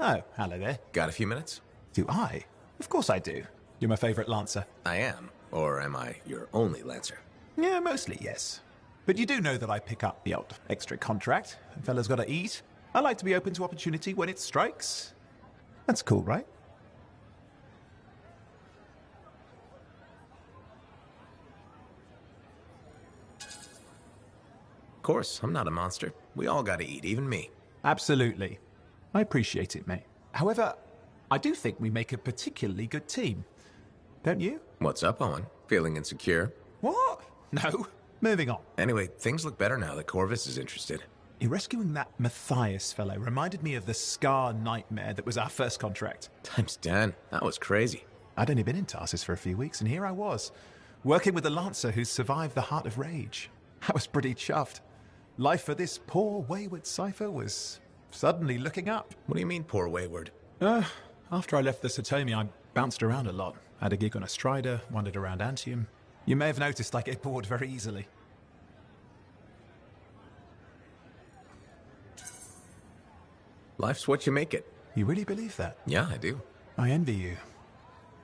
Oh, hello there. Got a few minutes? Do I? Of course I do. You're my favorite Lancer. I am. Or am I your only Lancer? Yeah, mostly, yes. But you do know that I pick up the odd extra contract. A fella's got to eat. I like to be open to opportunity when it strikes. That's cool, right? Of course, I'm not a monster. We all gotta eat, even me. Absolutely. I appreciate it, mate. However, I do think we make a particularly good team. Don't you? What's up, Owen? Feeling insecure? What? No. Moving on. Anyway, things look better now that Corvus is interested. You rescuing that Matthias fellow reminded me of the Scar nightmare that was our first contract. Times 10. That was crazy. I'd only been in Tarsus for a few weeks, and here I was, working with a Lancer who survived the Heart of Rage. I was pretty chuffed. Life for this poor, wayward cipher was suddenly looking up. What do you mean, poor wayward? After I left the Satomi, I bounced around a lot. Had a gig on a Strider, wandered around Anthem. You may have noticed I get bored very easily. Life's what you make it. You really believe that? Yeah, I do. I envy you.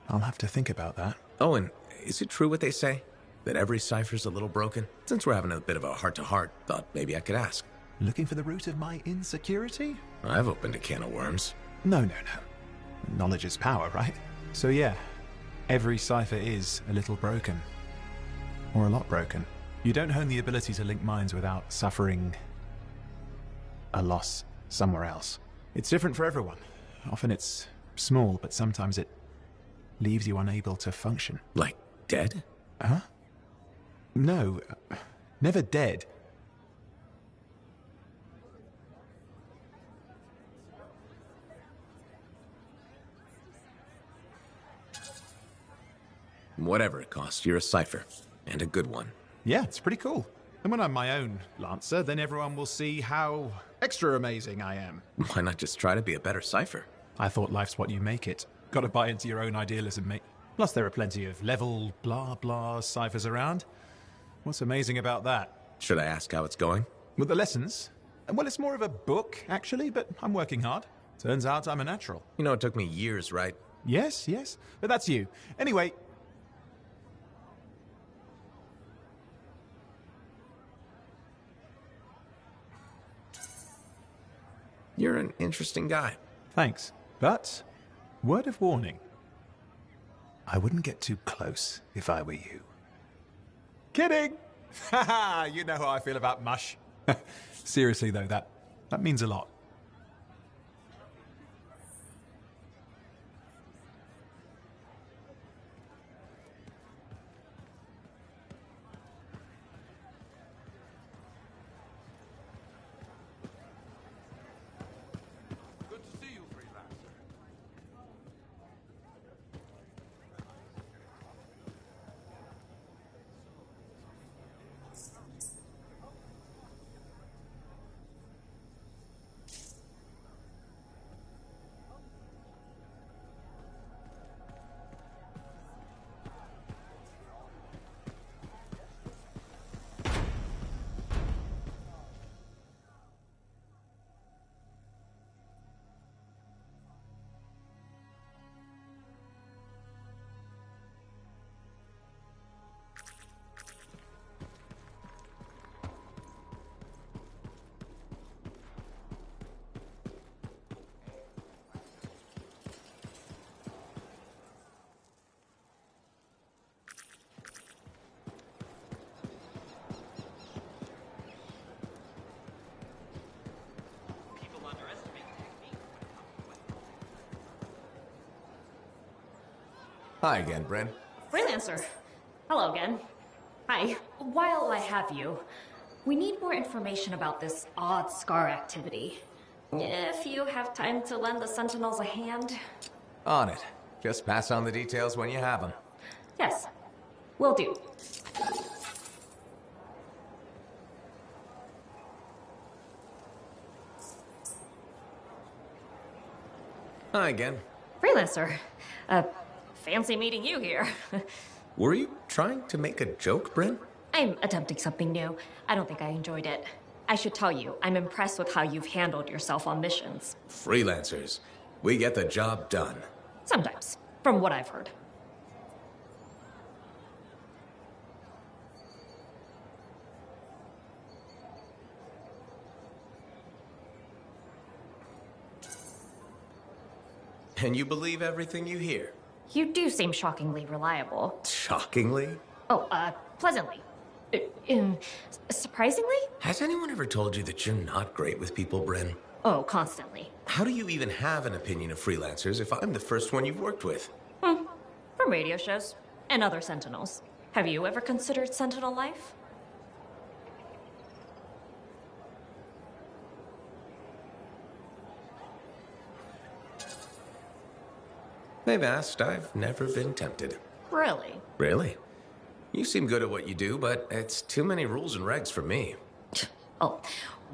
I'll have to think about that. Owen, is it true what they say? That every cipher's a little broken? Since we're having a bit of a heart-to-heart, thought maybe I could ask. Looking for the root of my insecurity? I've opened a can of worms. No. Knowledge is power, right? So yeah, every cipher is a little broken. Or a lot broken. You don't hone the ability to link minds without suffering a loss somewhere else. It's different for everyone. Often it's small, but sometimes it leaves you unable to function. Like dead? Huh? No, never dead. Whatever it costs, you're a cipher. And a good one. Yeah, it's pretty cool. And when I'm my own Lancer, then everyone will see how extra amazing I am. Why not just try to be a better cipher? I thought life's what you make it. Gotta buy into your own idealism, mate. Plus there are plenty of level blah blah ciphers around. What's amazing about that? Should I ask how it's going? With the lessons? Well, it's more of a book, actually, but I'm working hard. Turns out I'm a natural. You know, it took me years, right? Yes, but that's you. Anyway... You're an interesting guy. Thanks. But, word of warning. I wouldn't get too close if I were you. Kidding! Haha, you know how I feel about mush. Seriously though, that means a lot. Hi again, Bryn. Freelancer. Hello again. Hi. While I have you, we need more information about this odd Scar activity. If you have time to lend the Sentinels a hand. On it. Just pass on the details when you have them. Yes, will do. Hi again. Freelancer. Fancy meeting you here. Were you trying to make a joke, Bryn? I'm attempting something new. I don't think I enjoyed it. I should tell you, I'm impressed with how you've handled yourself on missions. Freelancers. We get the job done. Sometimes, from what I've heard. And you believe everything you hear? You do seem shockingly reliable. Shockingly? Oh, pleasantly. Surprisingly? Has anyone ever told you that you're not great with people, Bryn? Oh, constantly. How do you even have an opinion of freelancers if I'm the first one you've worked with? From radio shows and other Sentinels. Have you ever considered Sentinel life? They've asked. I've never been tempted. Really? Really? You seem good at what you do, but it's too many rules and regs for me. Oh,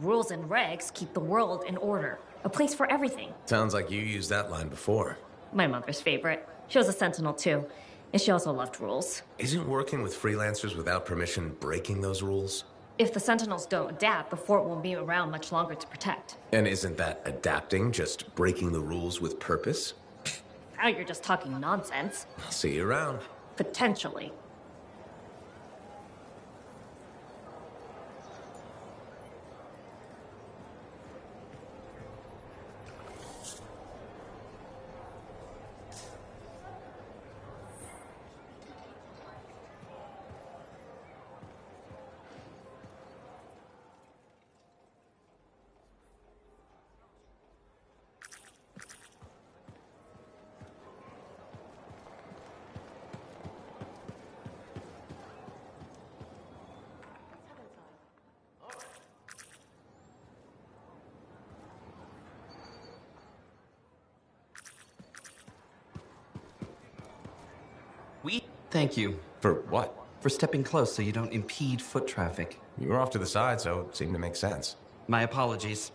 rules and regs keep the world in order. A place for everything. Sounds like you used that line before. My mother's favorite. She was a Sentinel too, and she also loved rules. Isn't working with freelancers without permission breaking those rules? If the Sentinels don't adapt, the fort won't be around much longer to protect. And isn't that adapting just breaking the rules with purpose? Now you're just talking nonsense. I'll see you around. Potentially. Thank you For what? for stepping close so you don't impede foot traffic. You were off to the side, so it seemed to make sense. My apologies.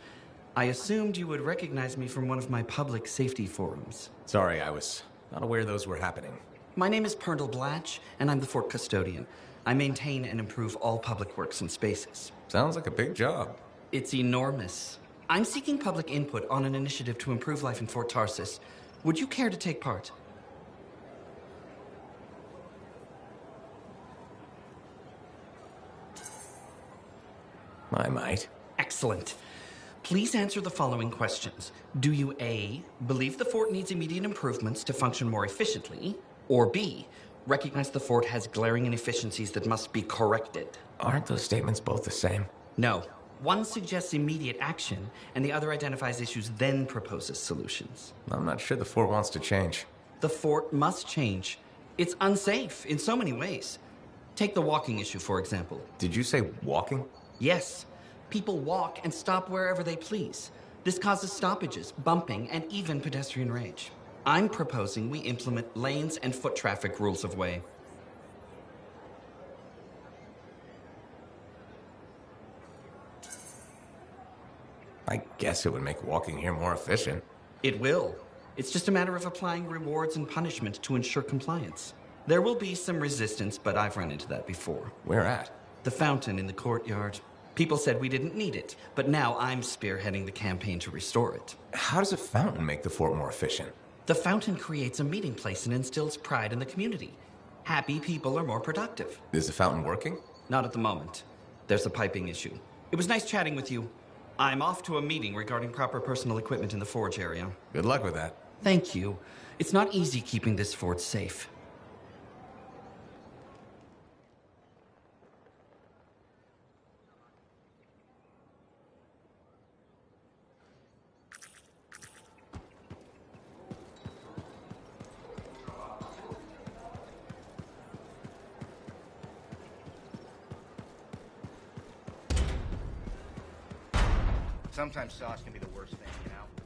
I assumed you would recognize me from one of my public safety forums. Sorry, I was not aware those were happening. My name is Perndle Blatch, and I'm the fort custodian. I maintain and improve all public works and spaces. Sounds like a big job. It's enormous. I'm seeking public input on an initiative to improve life in Fort Tarsis. Would you care to take part? I might. Excellent. Please answer the following questions. Do you A, believe the fort needs immediate improvements to function more efficiently? Or B, recognize the fort has glaring inefficiencies that must be corrected? Aren't those statements both the same? No. One suggests immediate action, and the other identifies issues, then proposes solutions. I'm not sure the fort wants to change. The fort must change. It's unsafe in so many ways. Take the walking issue, for example. Did you say walking? Yes. People walk and stop wherever they please. This causes stoppages, bumping, and even pedestrian rage. I'm proposing we implement lanes and foot traffic rules of way. I guess it would make walking here more efficient. It will. It's just a matter of applying rewards and punishment to ensure compliance. There will be some resistance, but I've run into that before. Where at? The fountain in the courtyard. People said we didn't need it, but now I'm spearheading the campaign to restore it. How does a fountain make the fort more efficient? The fountain creates a meeting place and instills pride in the community. Happy people are more productive. Is the fountain working? Not at the moment. There's a piping issue. It was nice chatting with you. I'm off to a meeting regarding proper personal equipment in the forge area. Good luck with that. Thank you. It's not easy keeping this fort safe. Sometimes sauce can be the worst thing, you know?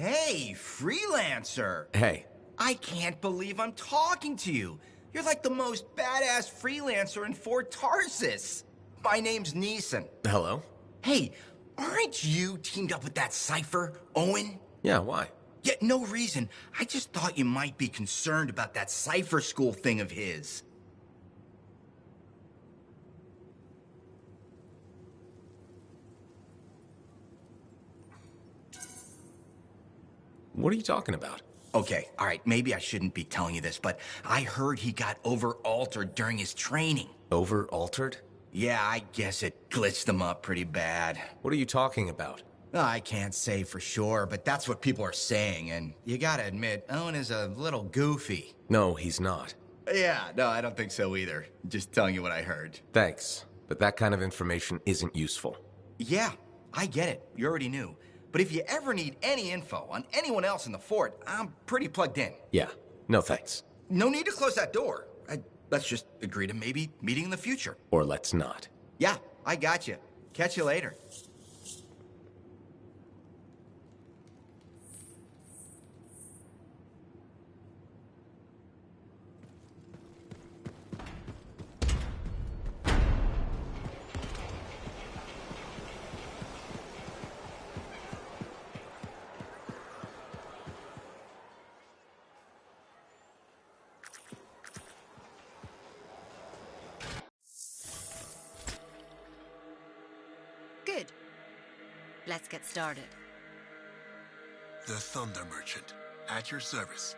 Hey, freelancer! Hey. I can't believe I'm talking to you. You're like the most badass freelancer in Fort Tarsis. My name's Neeson. Hello? Hey, aren't you teamed up with that cipher, Owen? Yeah, why? Yeah, no reason. I just thought you might be concerned about that cipher school thing of his. What are you talking about? Okay, all right, maybe I shouldn't be telling you this, but I heard he got over-altered during his training. Over-altered? Yeah, I guess it glitched him up pretty bad. What are you talking about? I can't say for sure, but that's what people are saying, and you gotta admit, Owen is a little goofy. No, he's not. Yeah, no, I don't think so either. Just telling you what I heard. Thanks, but that kind of information isn't useful. Yeah, I get it. You already knew. But if you ever need any info on anyone else in the fort, I'm pretty plugged in. Yeah, no thanks. No need to close that door. Let's just agree to maybe meeting in the future. Or let's not. Yeah, I got you. Catch you later. Good. Let's get started. The Thunder Merchant, at your service.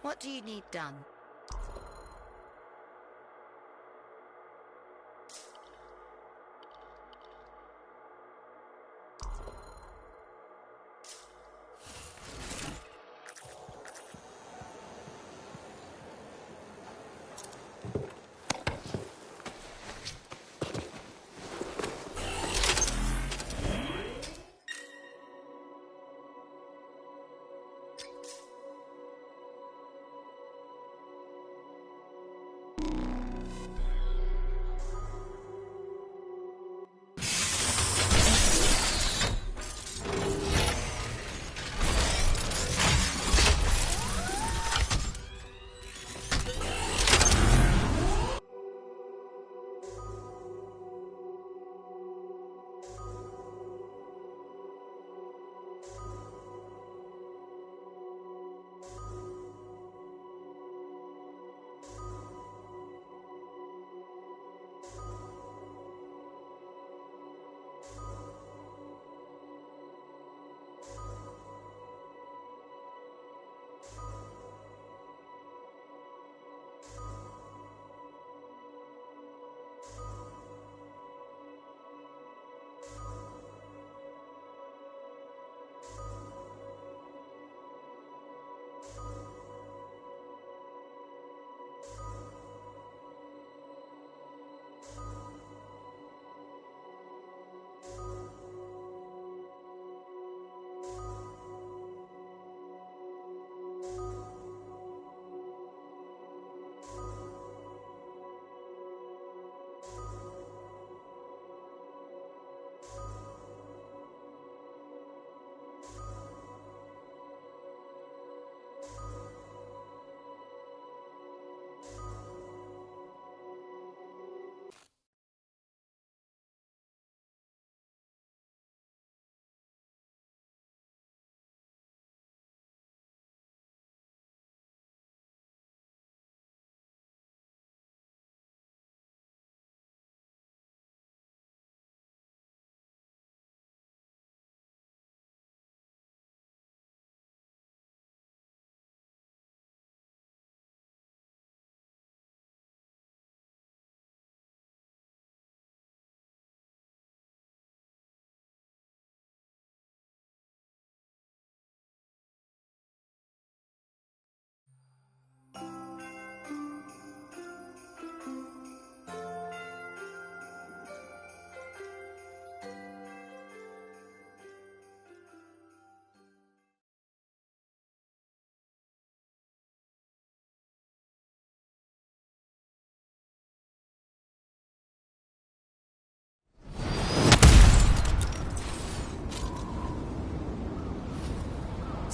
What do you need done?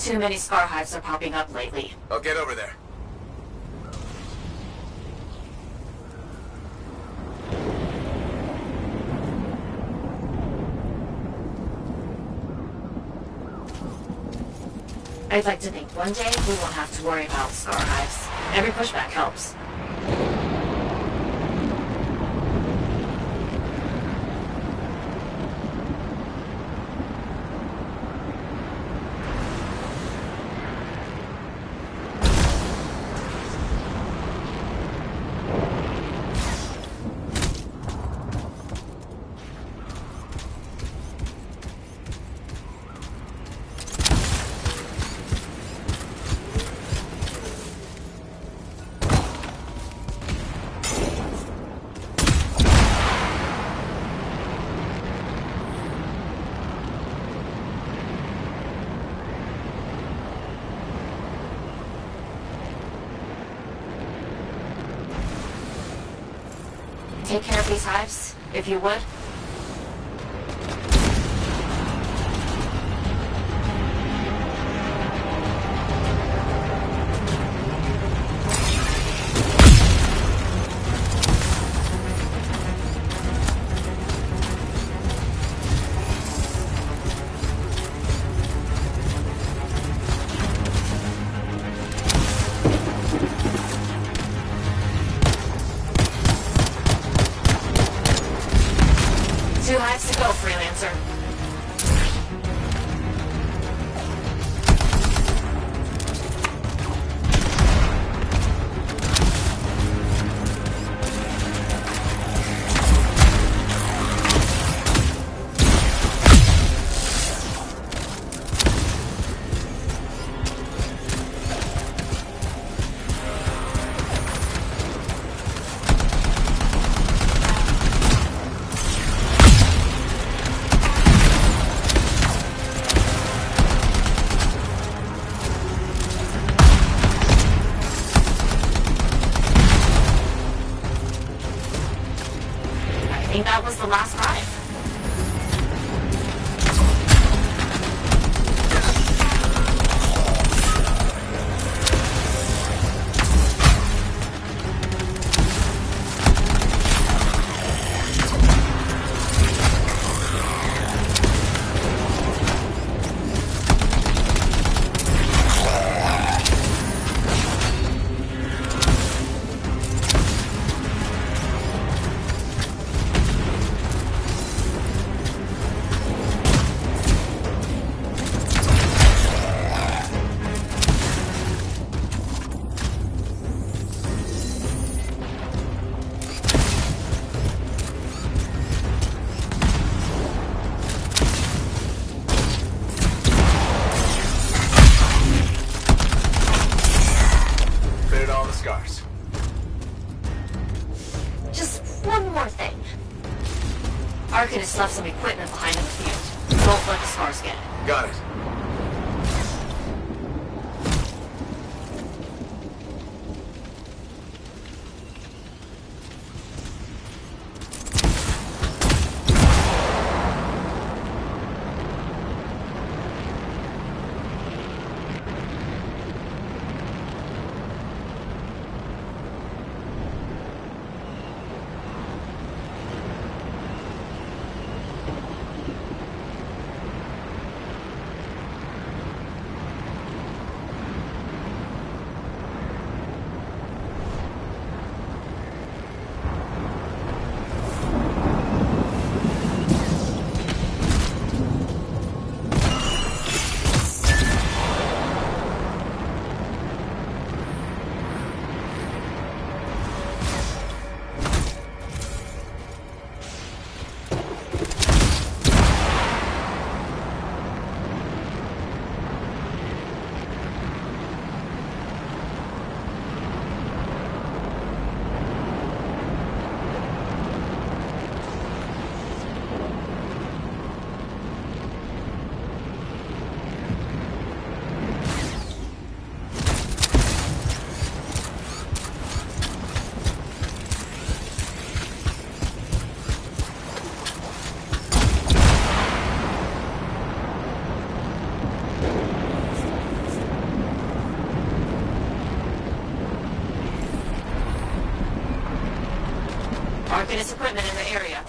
Too many scar hives are popping up lately. I'll get over there. I'd like to think one day we won't have to worry about scar hives. Every pushback helps. Take care of these hives, if you would. Two hives to go, Freelancer. I think that was the last hive. Cleared all the scars. Just one more thing. Arcanist left some equipment behind in the field. Don't let the scars get it. Got it. Arcanist equipment in the area.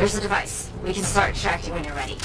Here's the device. We can start extracting when you're ready.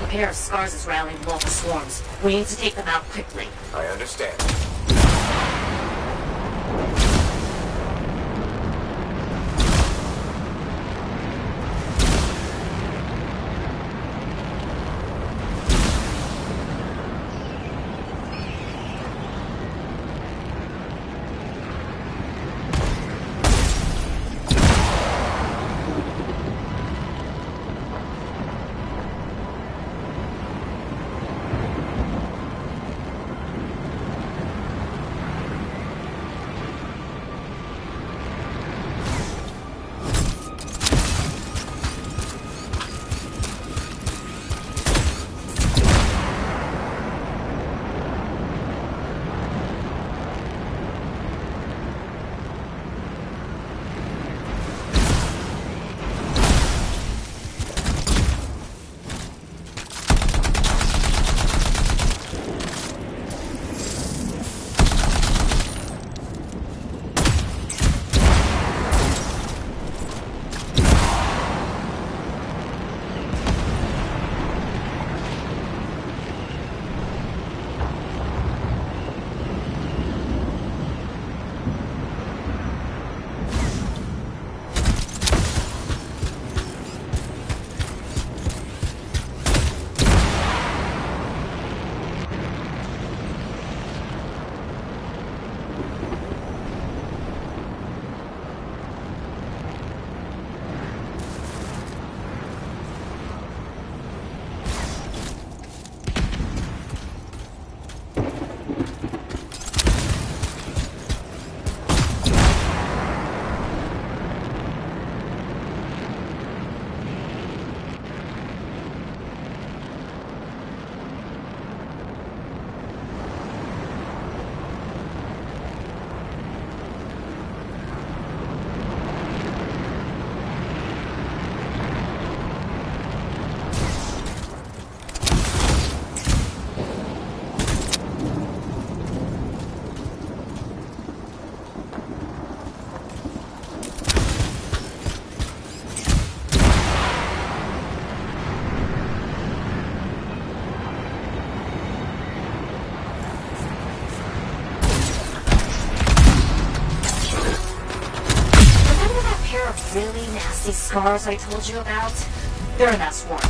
A pair of scars is rallying multiple swarms. We need to take them out quickly. I understand. really nasty scars I told you about, they're in that swarm.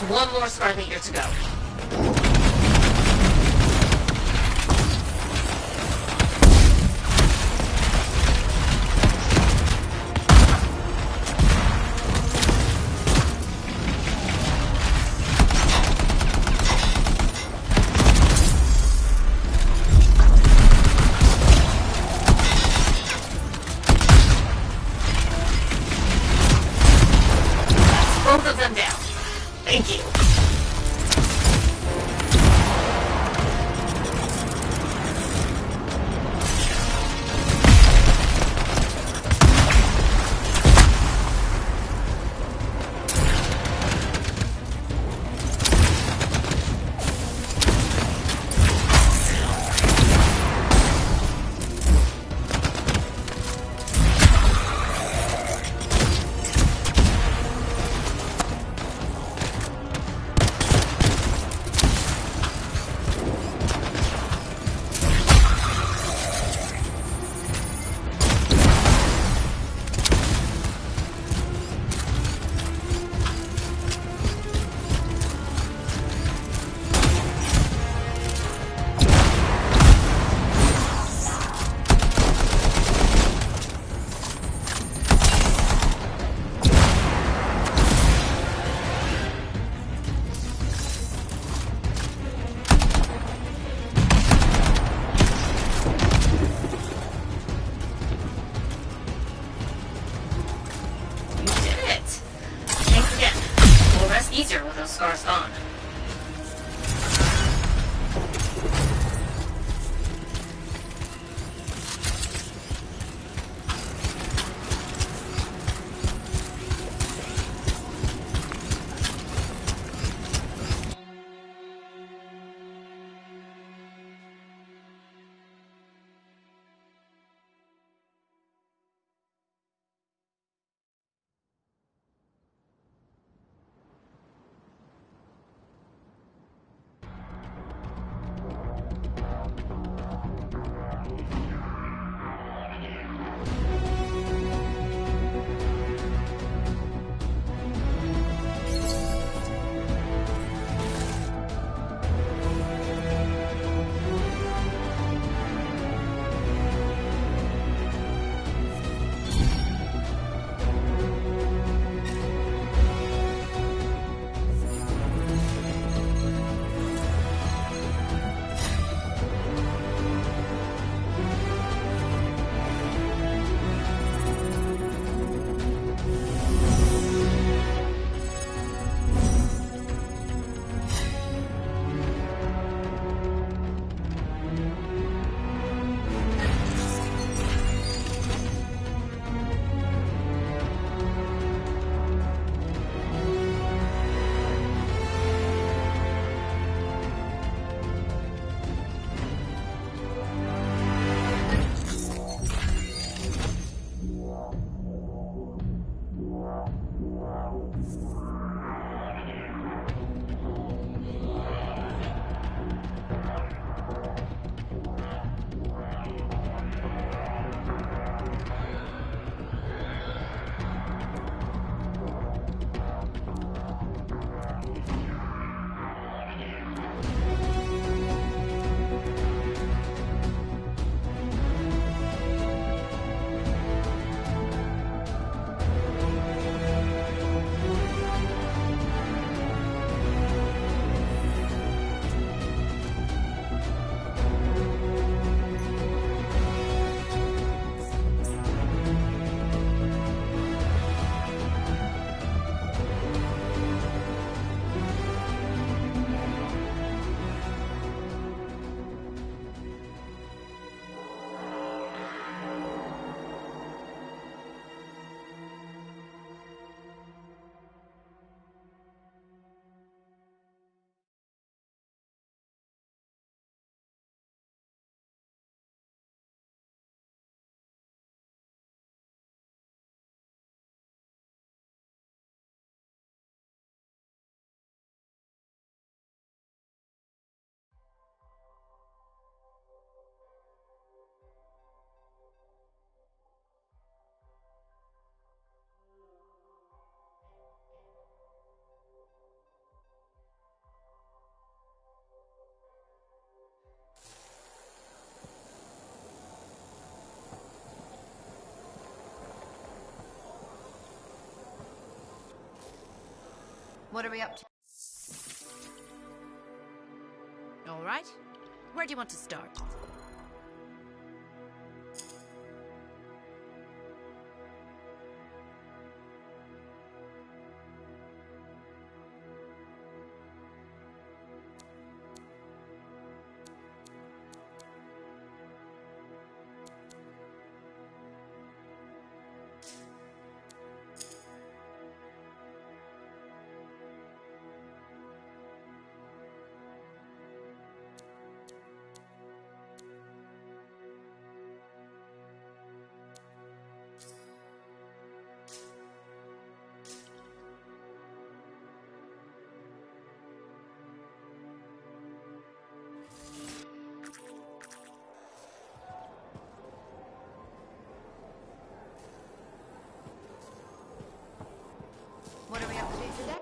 One more Star Leader to go. Both of them down. Thank you. What are we up to? All right. Where do you want to start? What are we up to today?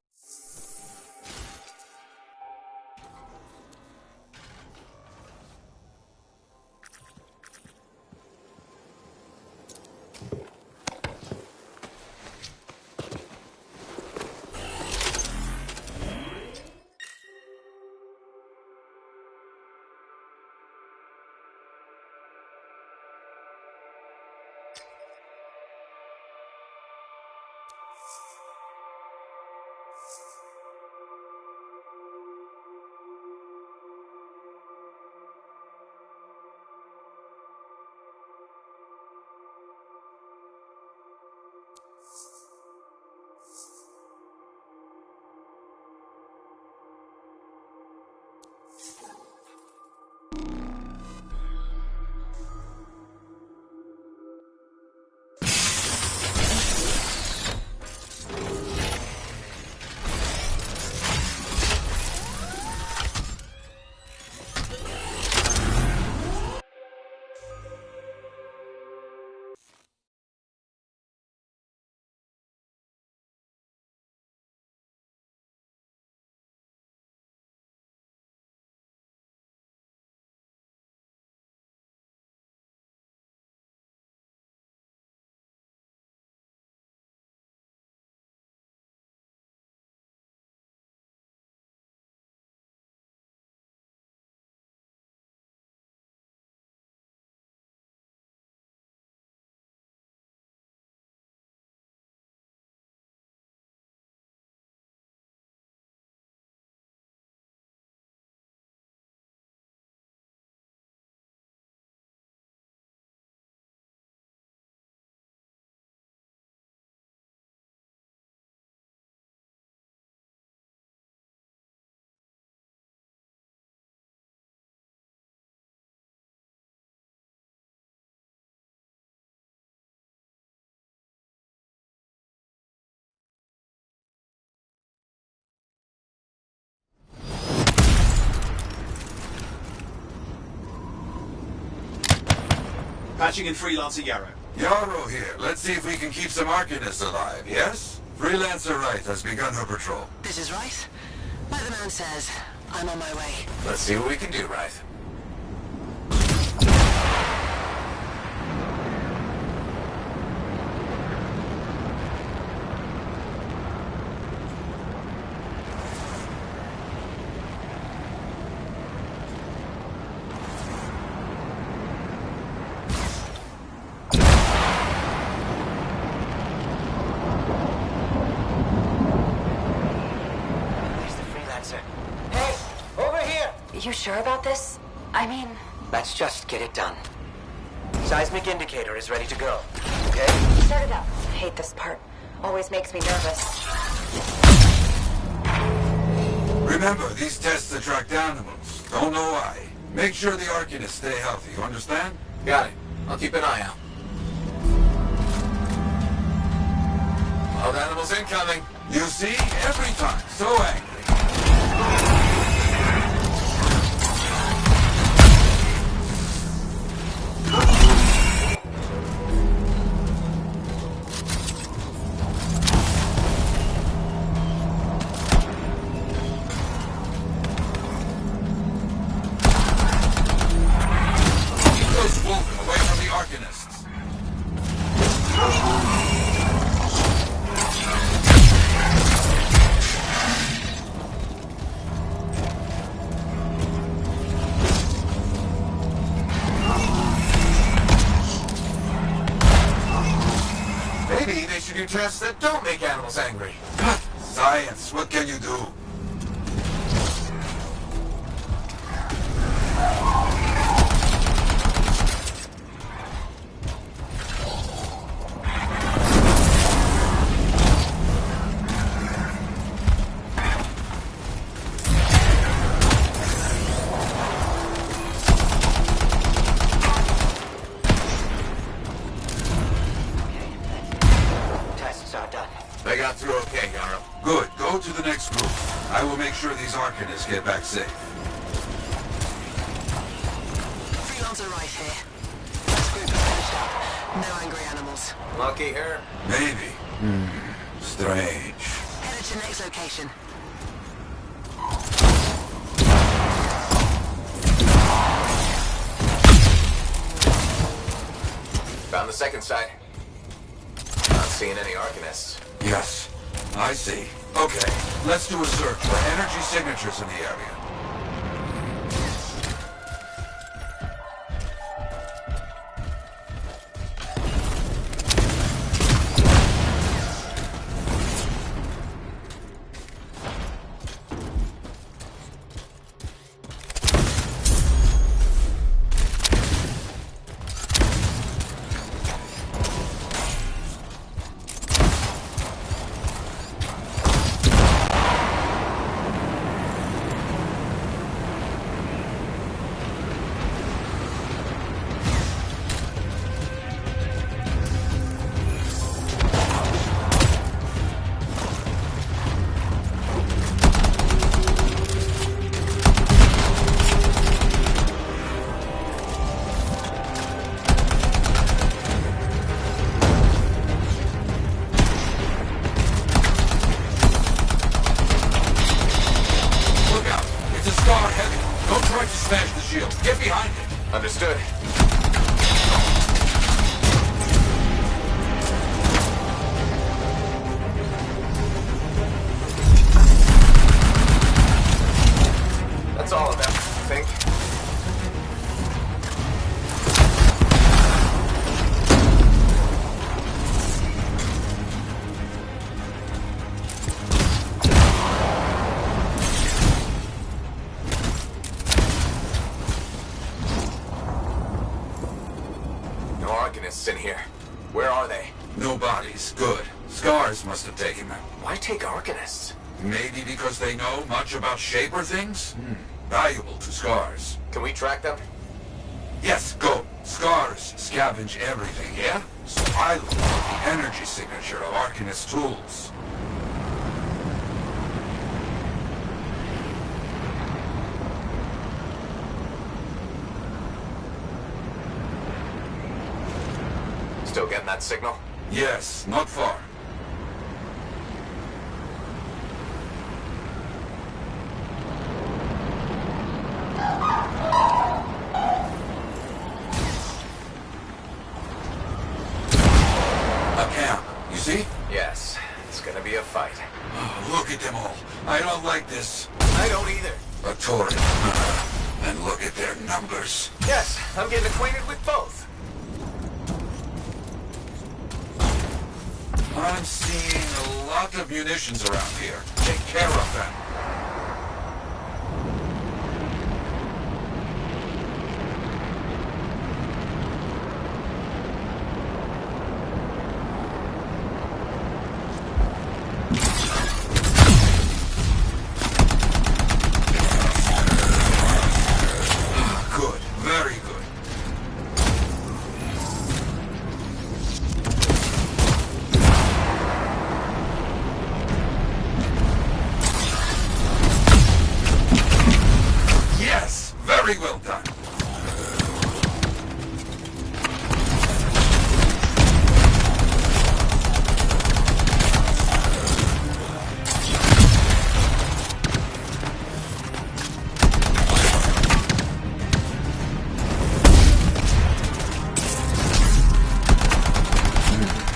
Patching in Freelancer Yarrow. Yarrow here. Let's see if we can keep some Arcanists alive, yes? Freelancer Wright has begun her patrol. This is Wright. Like the man says, I'm on my way. Let's see what we can do, Wright. You sure about this? I mean... Let's just get it done. Seismic indicator is ready to go. Okay? Start it up. I hate this part. Always makes me nervous. Remember, these tests attract animals. Don't know why. Make sure the Arcanists stay healthy, you understand? Got it. I'll keep an eye out. Wild animals incoming. You see? Every time. So angry. Away from the Arcanists. few tests that don't make animals angry. But science, what can you do? Tests are done. They got through okay, Yarrow. Good. Go to the next group. I will make sure these Arcanists get back safe. Freelancer right here. First group is finished up. No angry animals. Lucky her. Maybe. Strange. Headed to next location. Found the second site. Not seeing any Arcanists. Yes, I see. Okay, let's do a search for energy signatures in the area. Smash the shield. Get behind it. Understood. That's all of them, I think. In here. Where are they? No bodies. Good. Scars must have taken them. Why take Arcanists? Maybe because they know much about Shaper things? Valuable to Scars. Can we track them? Yes, go. Scars scavenge everything, yeah? So I look for the energy signature of Arcanist tools. Still getting that signal? Yes, not far. A camp, you see? Yes, it's gonna be a fight. Oh, look at them all. I don't like this. I don't either. A Tory. And look at their numbers. Yes, I'm getting acquainted with both. I'm seeing a lot of munitions around here. Take care of them. Good, very good. Very well done.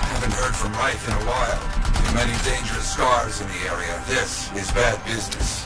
Haven't heard from Rife in a while. Too many dangerous Scars in the area. This is bad business.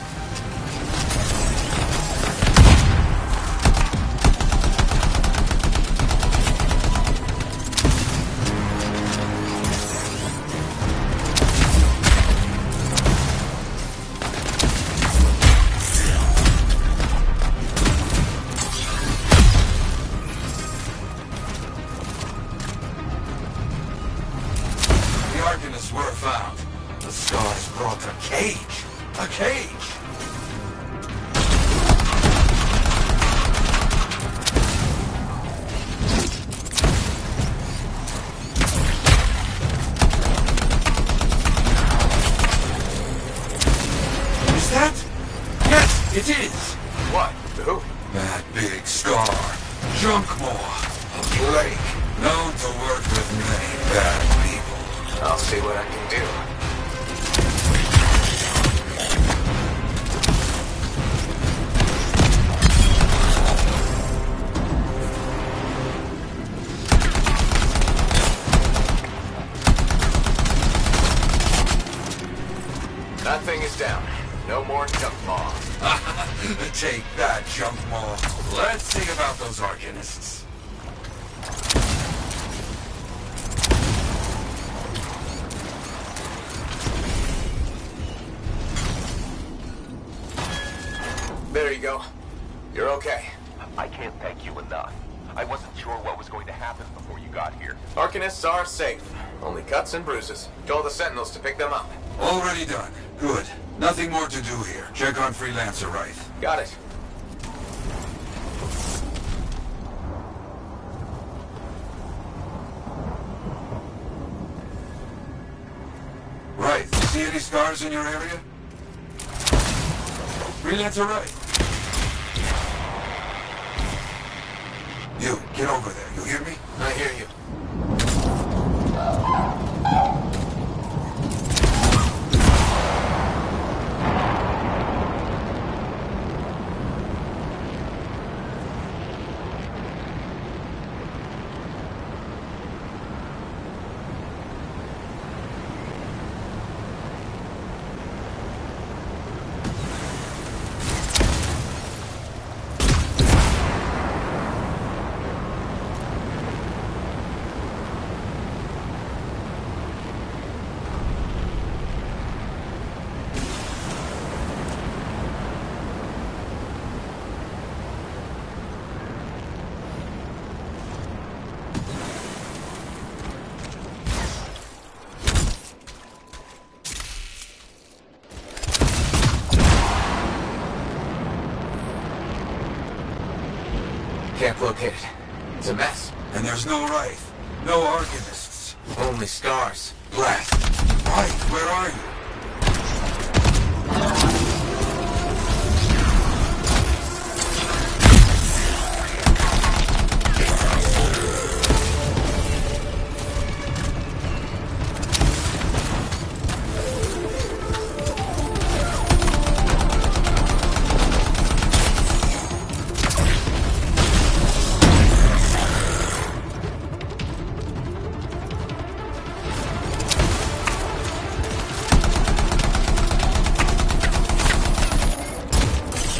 Junk Maw, a plague, known to work with many bad people. I'll see what I can do. That thing is down. No more Junk Maw. Take that, Junk Maw. Let's see about those Arcanists. There you go. You're okay. I can't thank you enough. I wasn't sure what was going to happen before you got here. Arcanists are safe. Only cuts and bruises. Told the Sentinels to pick them up. Already done. Good. Nothing more to do here. Check on Freelancer Wright. Got it. Wright, you see any scars in your area? Freelancer Wright. You, get over there. You hear me? I hear you. Can't locate it. It's a mess. And there's no Wraith. No Arcanists. Only scars. Blast. Wraith, where are you?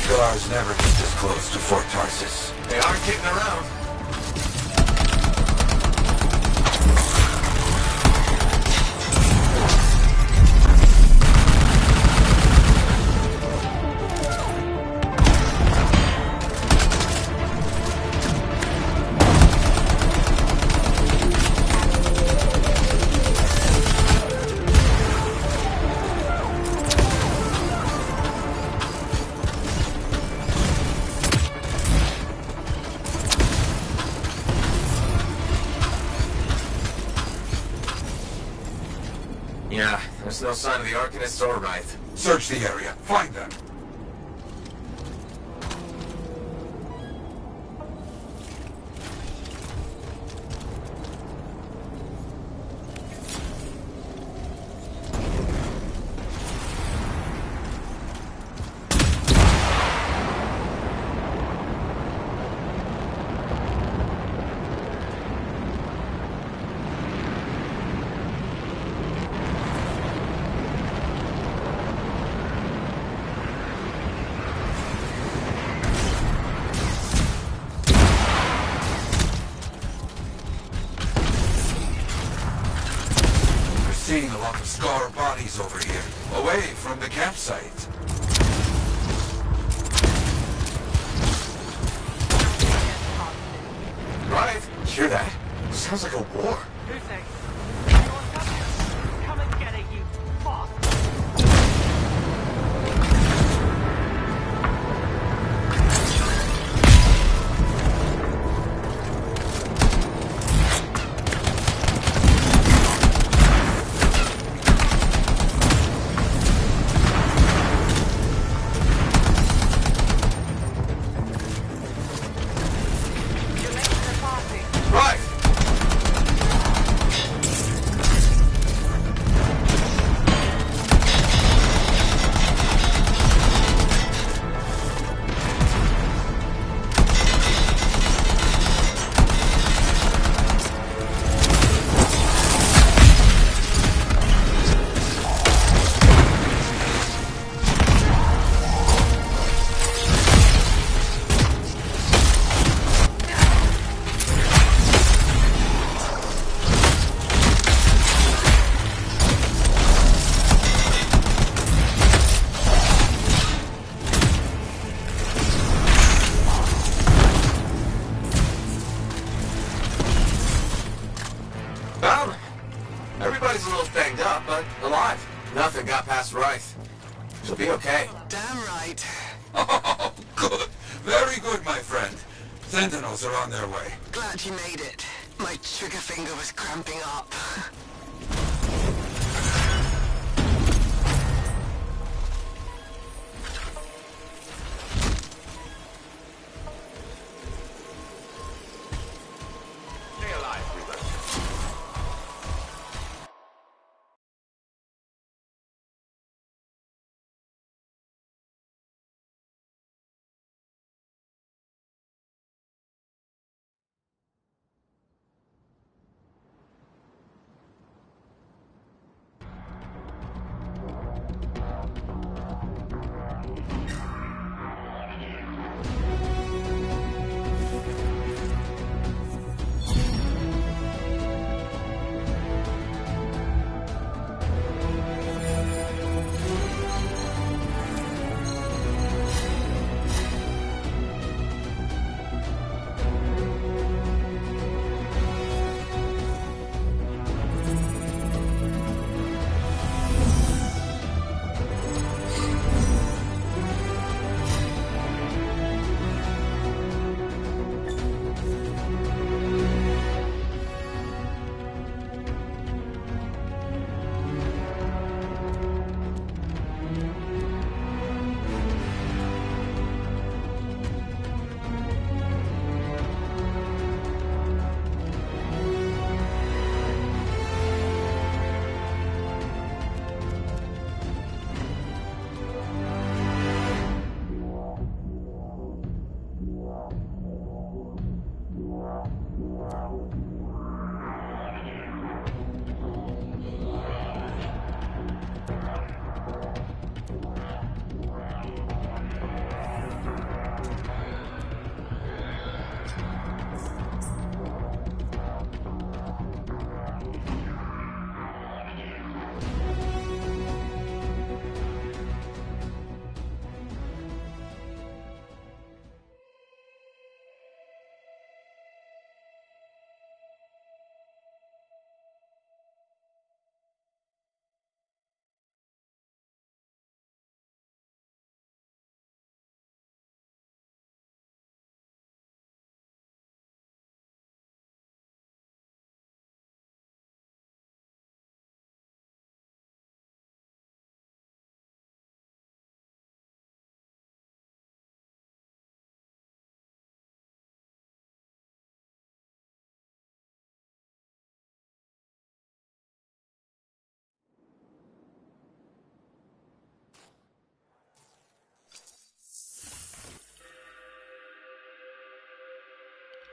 Scars never get this close to Fort Tarsis. They aren't kidding around. Yeah, there's no sign of the Arcanists or Wraith. Search the area. Find them. Seeing a lot of scar bodies over here, away from the campsite. Right? Hear that? Sounds like a war. Who's next? Come and get it, you fuck! You're alive. Nothing got past Rice. She'll be okay. Damn right. Oh, good. Very good, my friend. Sentinels are on their way. Glad you made it. My trigger finger was cramping up. Stay alive, Reaper.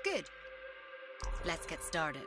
Good. Let's get started.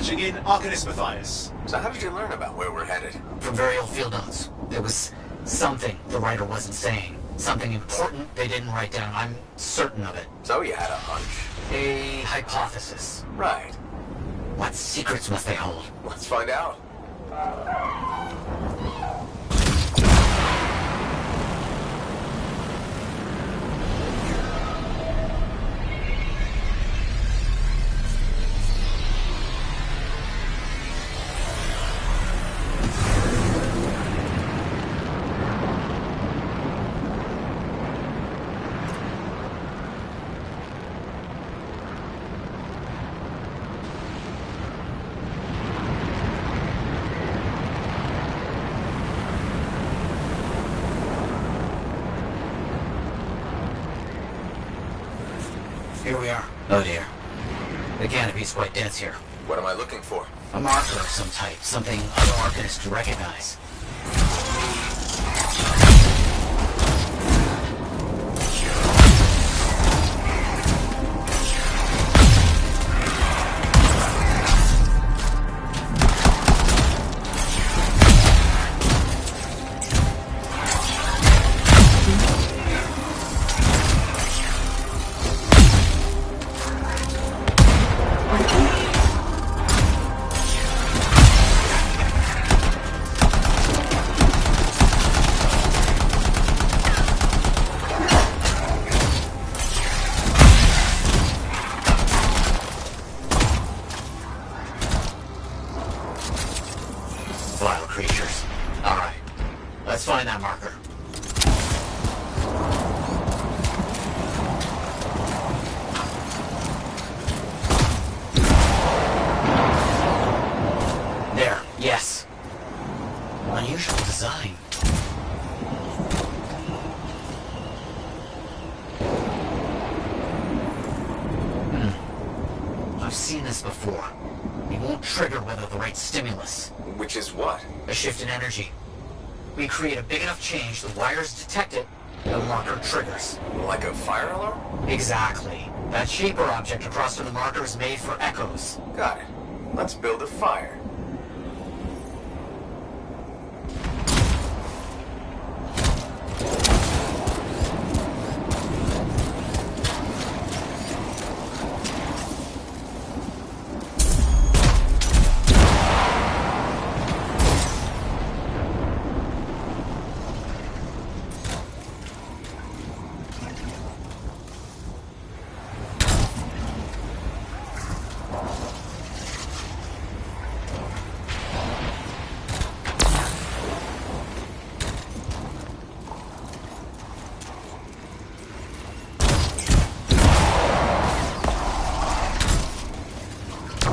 Patching in Arcanist Matthias. So how did you learn about where we're headed? From very old field notes. There was something the writer wasn't saying. Something important they didn't write down. I'm certain of it. So you had a hunch. A hypothesis. Right. What secrets must they hold? Let's find out. Here we are. Oh dear. The canopy's quite dense here. What am I looking for? A marker of some type. Something other Arcanists could recognize. Vile creatures. Alright. Let's find that marker. There. Yes. Unusual design. I've seen this before. It won't trigger whether the right stimulus. Which is what? A shift in energy. We create a big enough change, the wires detect it, the marker triggers. Like a fire alarm? Exactly. That shape or object across from the marker is made for echoes. Got it. Let's build a fire.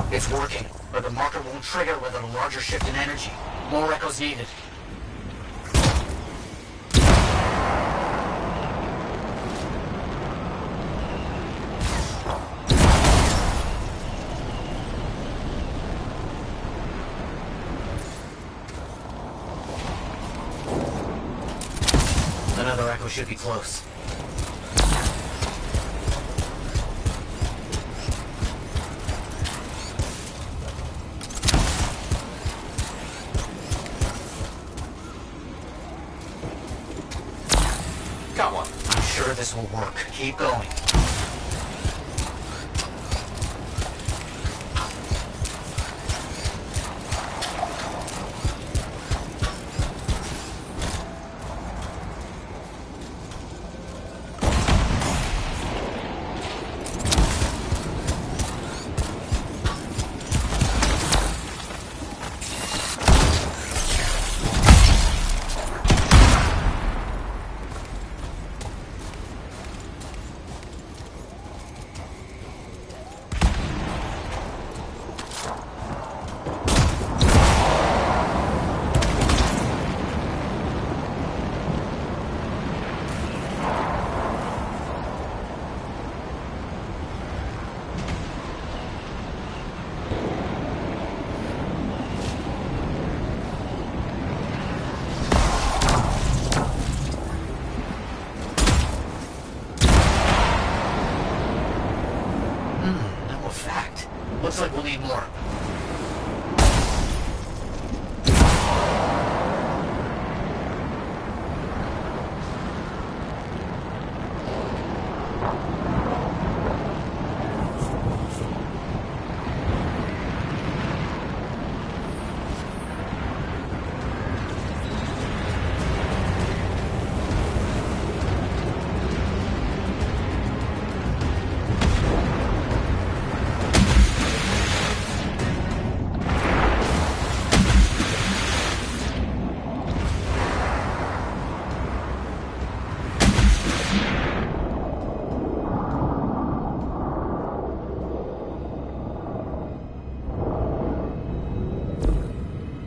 It's working, but the marker won't trigger without a larger shift in energy. More echoes needed. Another echo should be close. Got one. I'm sure this will work. Keep going.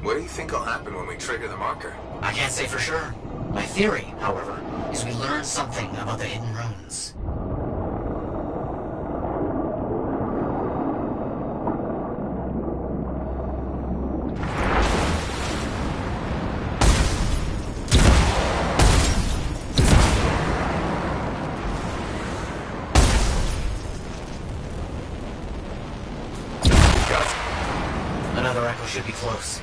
What do you think will happen when we trigger the marker? I can't say for sure. My theory, however, is we learn something about the hidden runes. Another echo should be close.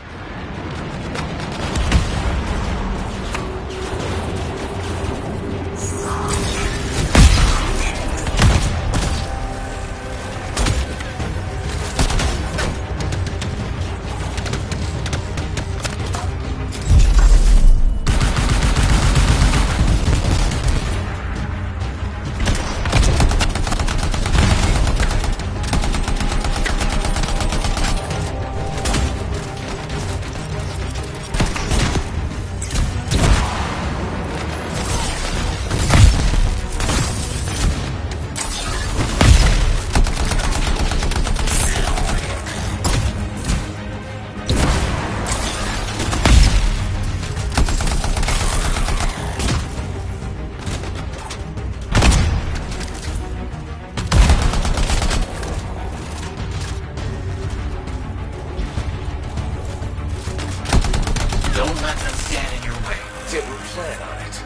Don't let them stand in your way. Didn't plan on it.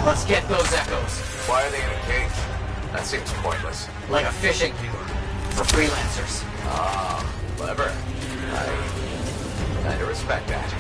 Let's get those echoes. Why are they in a cage? That seems pointless. Like a fishing lure for freelancers. Ah, clever. I kinda respect that.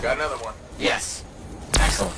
Got another one. Yes. Excellent.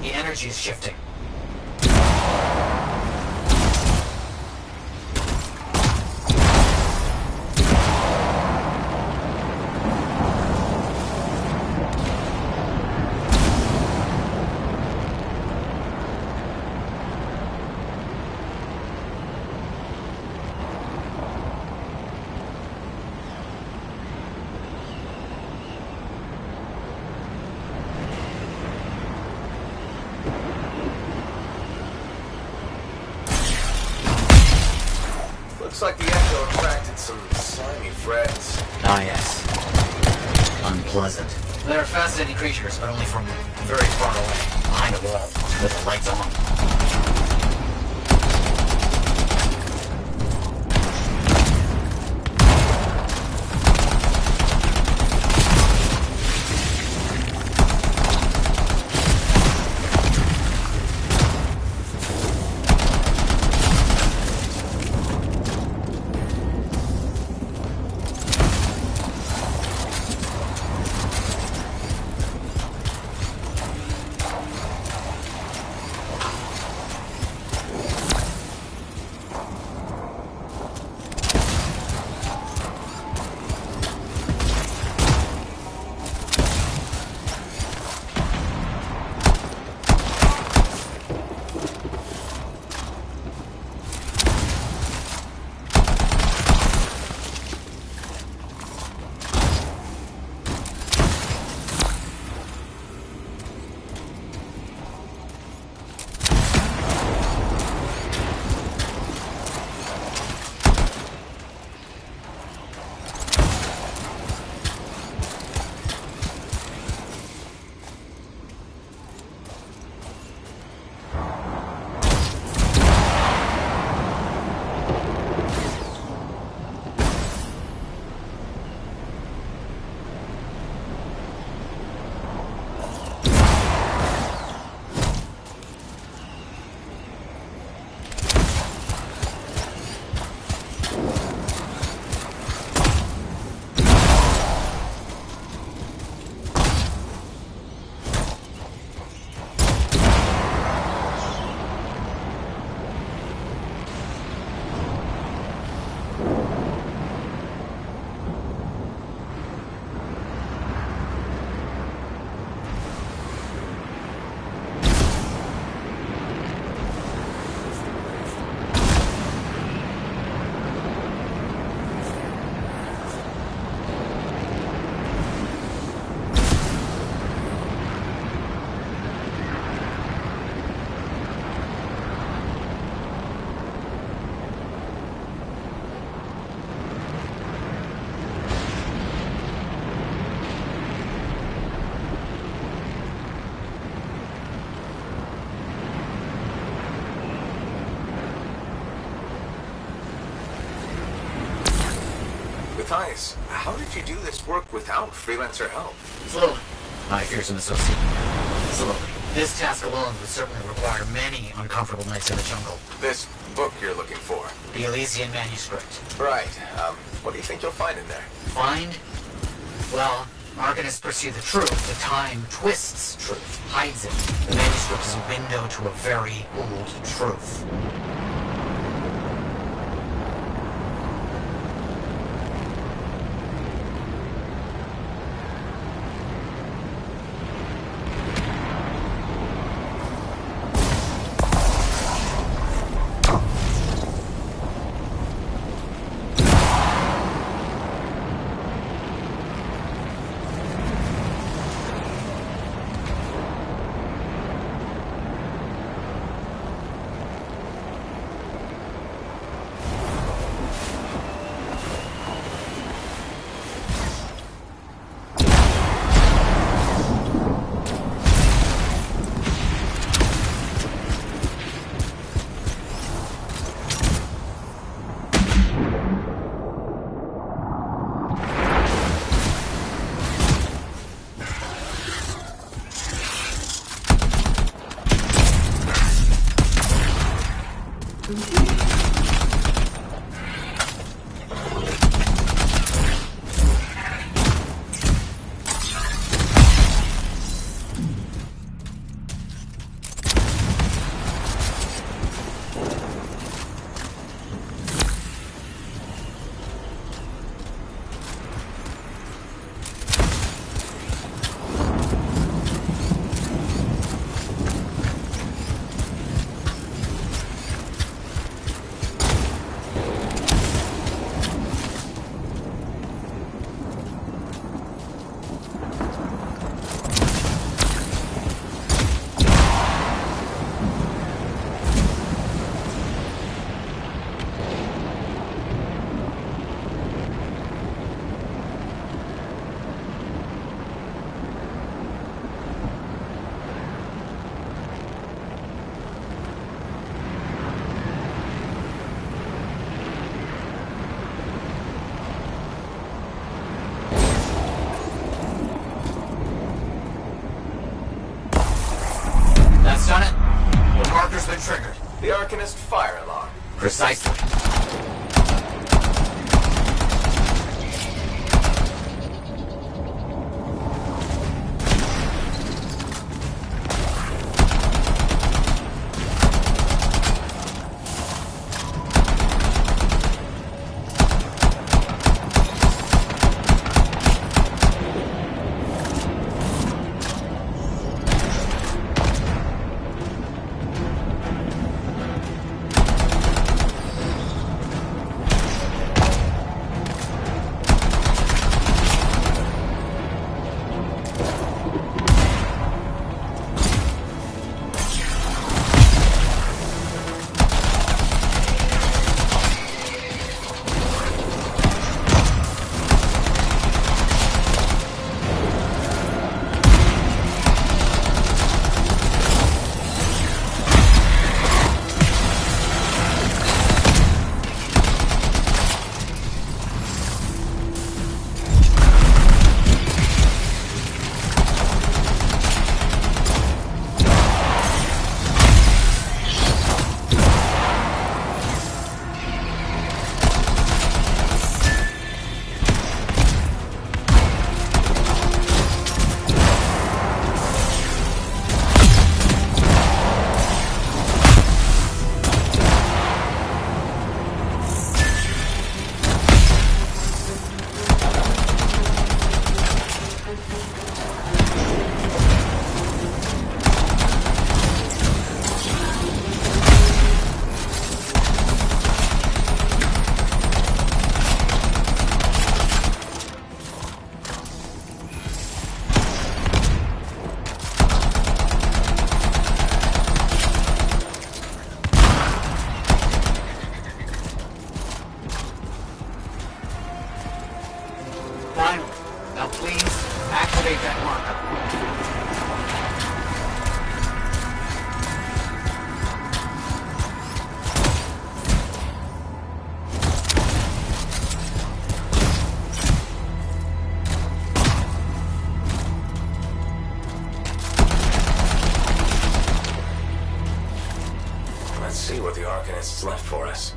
Energy is shifting. Looks like the echo attracted some slimy friends. Ah, yes. Unpleasant. They're fascinating creatures, but only from very far away, behind a wall, with the lights on. Matthias, how did you do this work without freelancer help? Slowly. My fearsome associate. Slowly. This task alone would certainly require many uncomfortable nights in the jungle. This book you're looking for? The Elysian manuscript. Right. What do you think you'll find in there? Find? Well, Arcanists pursue the truth, but time twists truth, hides it. The manuscript is a window to a very old truth. The Arcanist fire alarm. Precisely. Finally. Now please, activate that marker. Let's see what the Arcanists left for us.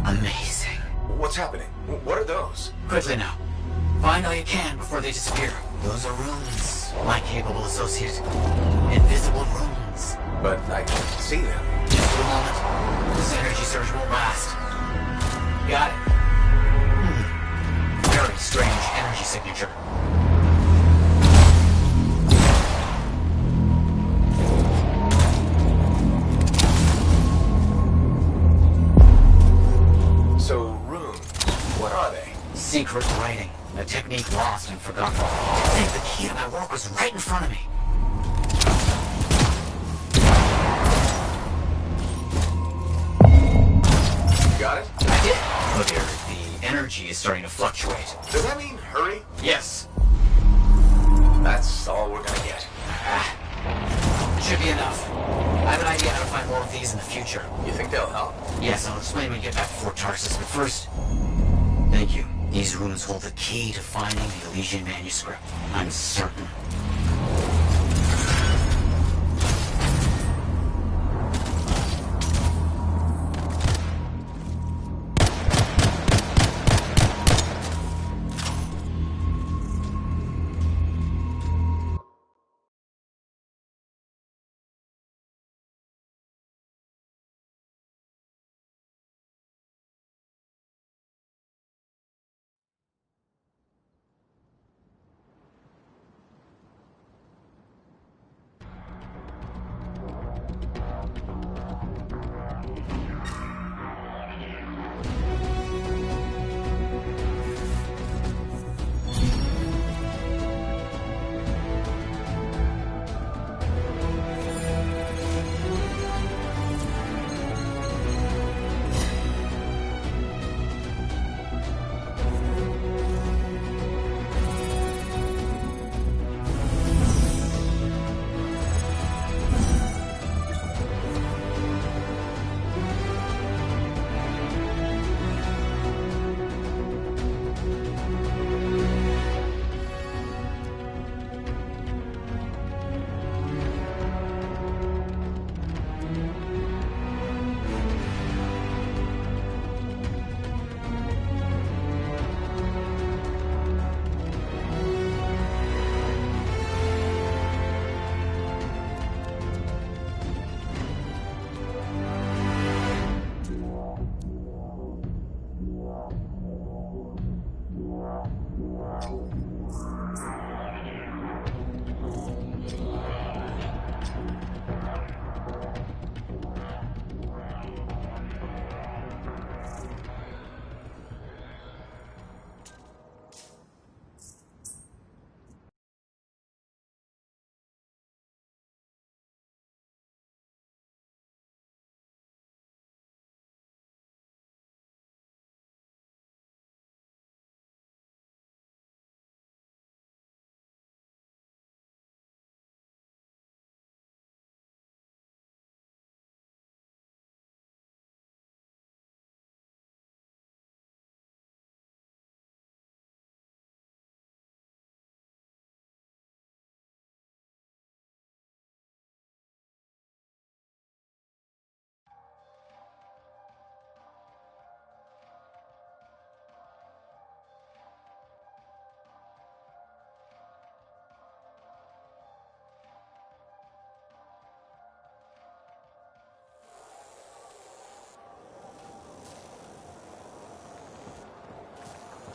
Amazing. What's happening? What are those? Quickly now. Find all you can before they disappear. Those are runes, my capable associate. Invisible runes. But I can't see them. Just for the moment. This energy surge won't last. Got it. Very strange energy signature. So, runes, what are they? Secret writing. A technique lost and forgotten. I think the key to my work was right in front of me. You got it? I did. Look here, the energy is starting to fluctuate. Does that mean hurry? Yes. That's all we're gonna get. Should be enough. I have an idea how to find more of these in the future. You think they'll help? Yes, I'll explain when we get back to Fort Tarsus, but first... Thank you. These runes hold the key to finding the Elysian manuscript. I'm certain.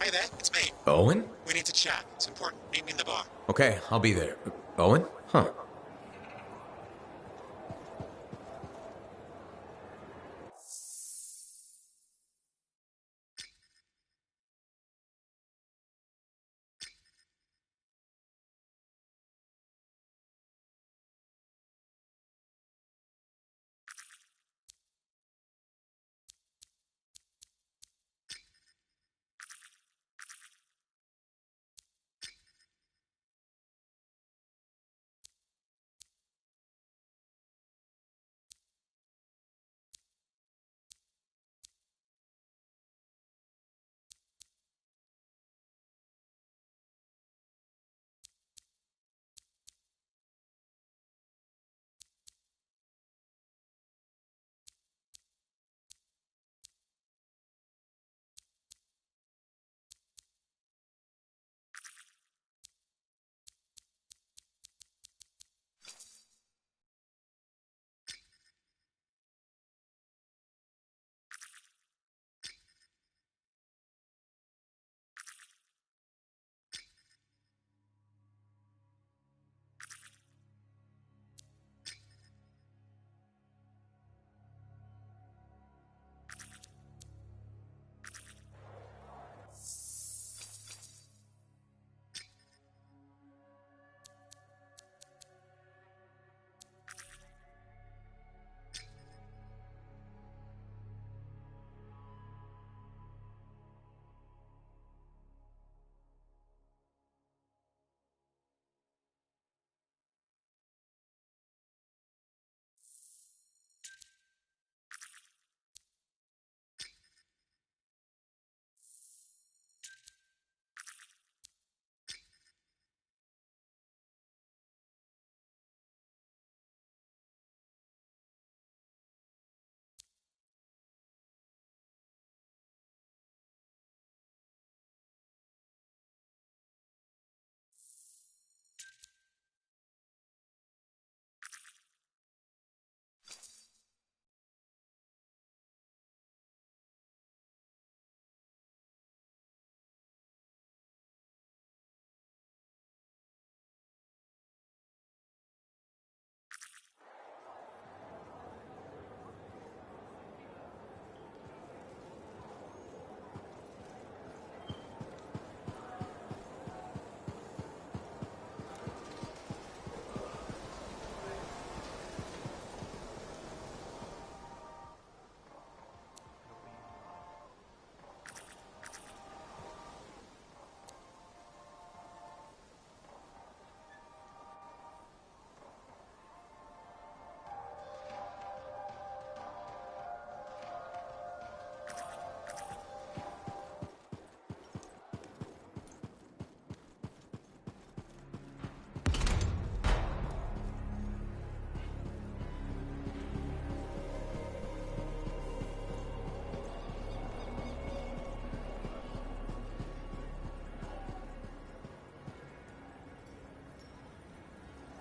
Hi there, it's me. Owen? We need to chat. It's important. Meet me in the bar. Okay, I'll be there. Owen? Huh.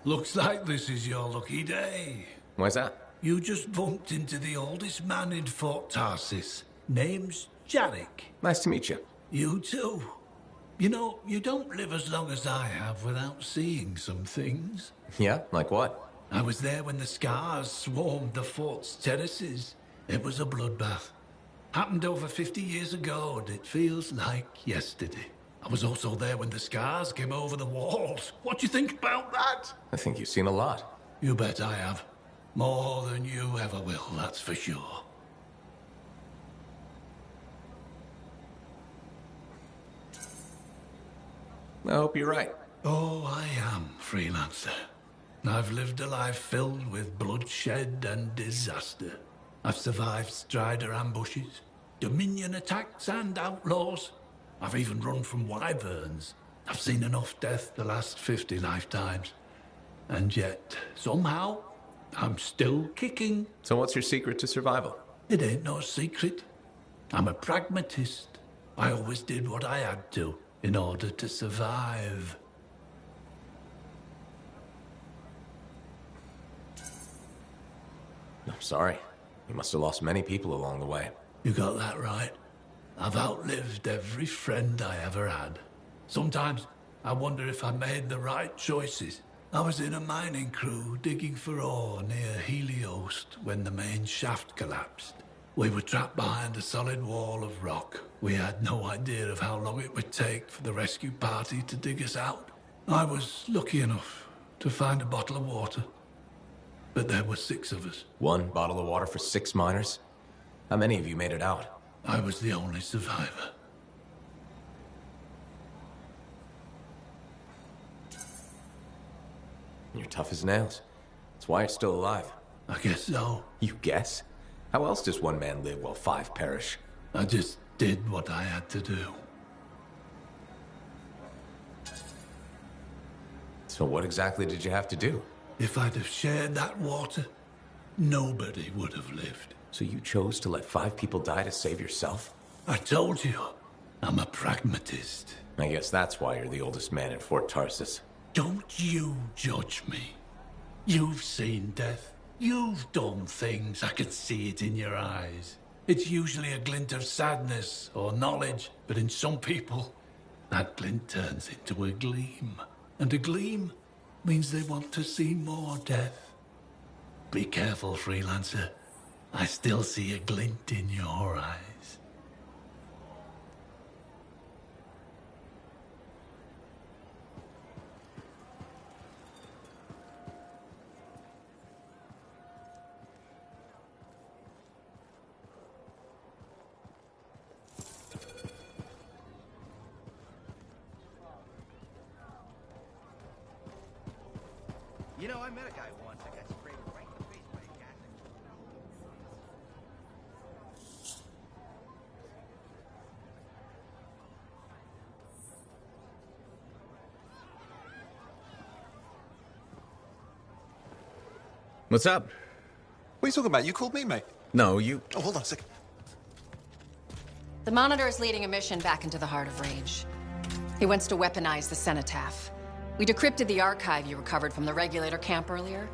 Looks like this is your lucky day. Why's that? You just bumped into the oldest man in Fort Tarsis. Name's Jarek. Nice to meet you. You too. You know, you don't live as long as I have without seeing some things. Yeah? Like what? I was there when the scars swarmed the fort's terraces. It was a bloodbath. Happened over 50 years ago, and it feels like yesterday. I was also there when the scars came over the walls. What do you think about that? I think you've seen a lot. You bet I have. More than you ever will, that's for sure. I hope you're right. Oh, I am, freelancer. I've lived a life filled with bloodshed and disaster. I've survived Strider ambushes, Dominion attacks and outlaws. I've even run from wyverns. I've seen enough death the last 50 lifetimes. And yet, somehow, I'm still kicking. So what's your secret to survival? It ain't no secret. I'm a pragmatist. I always did what I had to in order to survive. I'm sorry. You must have lost many people along the way. You got that right. I've outlived every friend I ever had. Sometimes I wonder if I made the right choices. I was in a mining crew digging for ore near Heliost when the main shaft collapsed. We were trapped behind a solid wall of rock. We had no idea of how long it would take for the rescue party to dig us out. I was lucky enough to find a bottle of water. But there were 6 of us. 1 bottle of water for 6 miners? How many of you made it out? I was the only survivor. You're tough as nails. That's why you're still alive. I guess so. You guess? How else does 1 man live while 5 perish? I just did what I had to do. So what exactly did you have to do? If I'd have shared that water, nobody would have lived. So you chose to let 5 people die to save yourself? I told you, I'm a pragmatist. I guess that's why you're the oldest man in Fort Tarsus. Don't you judge me. You've seen death. You've done things. I can see it in your eyes. It's usually a glint of sadness or knowledge, but in some people, that glint turns into a gleam. And a gleam means they want to see more death. Be careful, freelancer. I still see a glint in your eyes. You know, I met a guy once that got sprayed right in the face by a gas. What's up? What are you talking about? You called me, mate. No, you... Oh, hold on a second. The Monitor is leading a mission back into the Heart of Rage. He wants to weaponize the Cenotaph. We decrypted the archive you recovered from the Regulator camp earlier,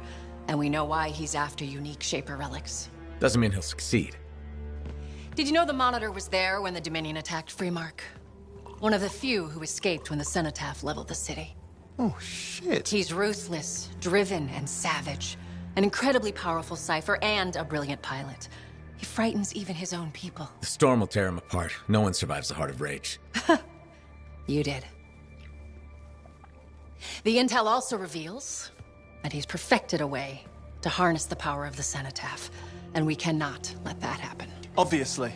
and we know why he's after unique Shaper relics. Doesn't mean he'll succeed. Did you know the Monitor was there when the Dominion attacked Freemark? One of the few who escaped when the Cenotaph leveled the city. Oh, shit. He's ruthless, driven, and savage. An incredibly powerful cipher and a brilliant pilot. He frightens even his own people. The storm will tear him apart. No one survives the Heart of Rage. You did. The intel also reveals that he's perfected a way to harness the power of the Cenotaph, and we cannot let that happen. Obviously.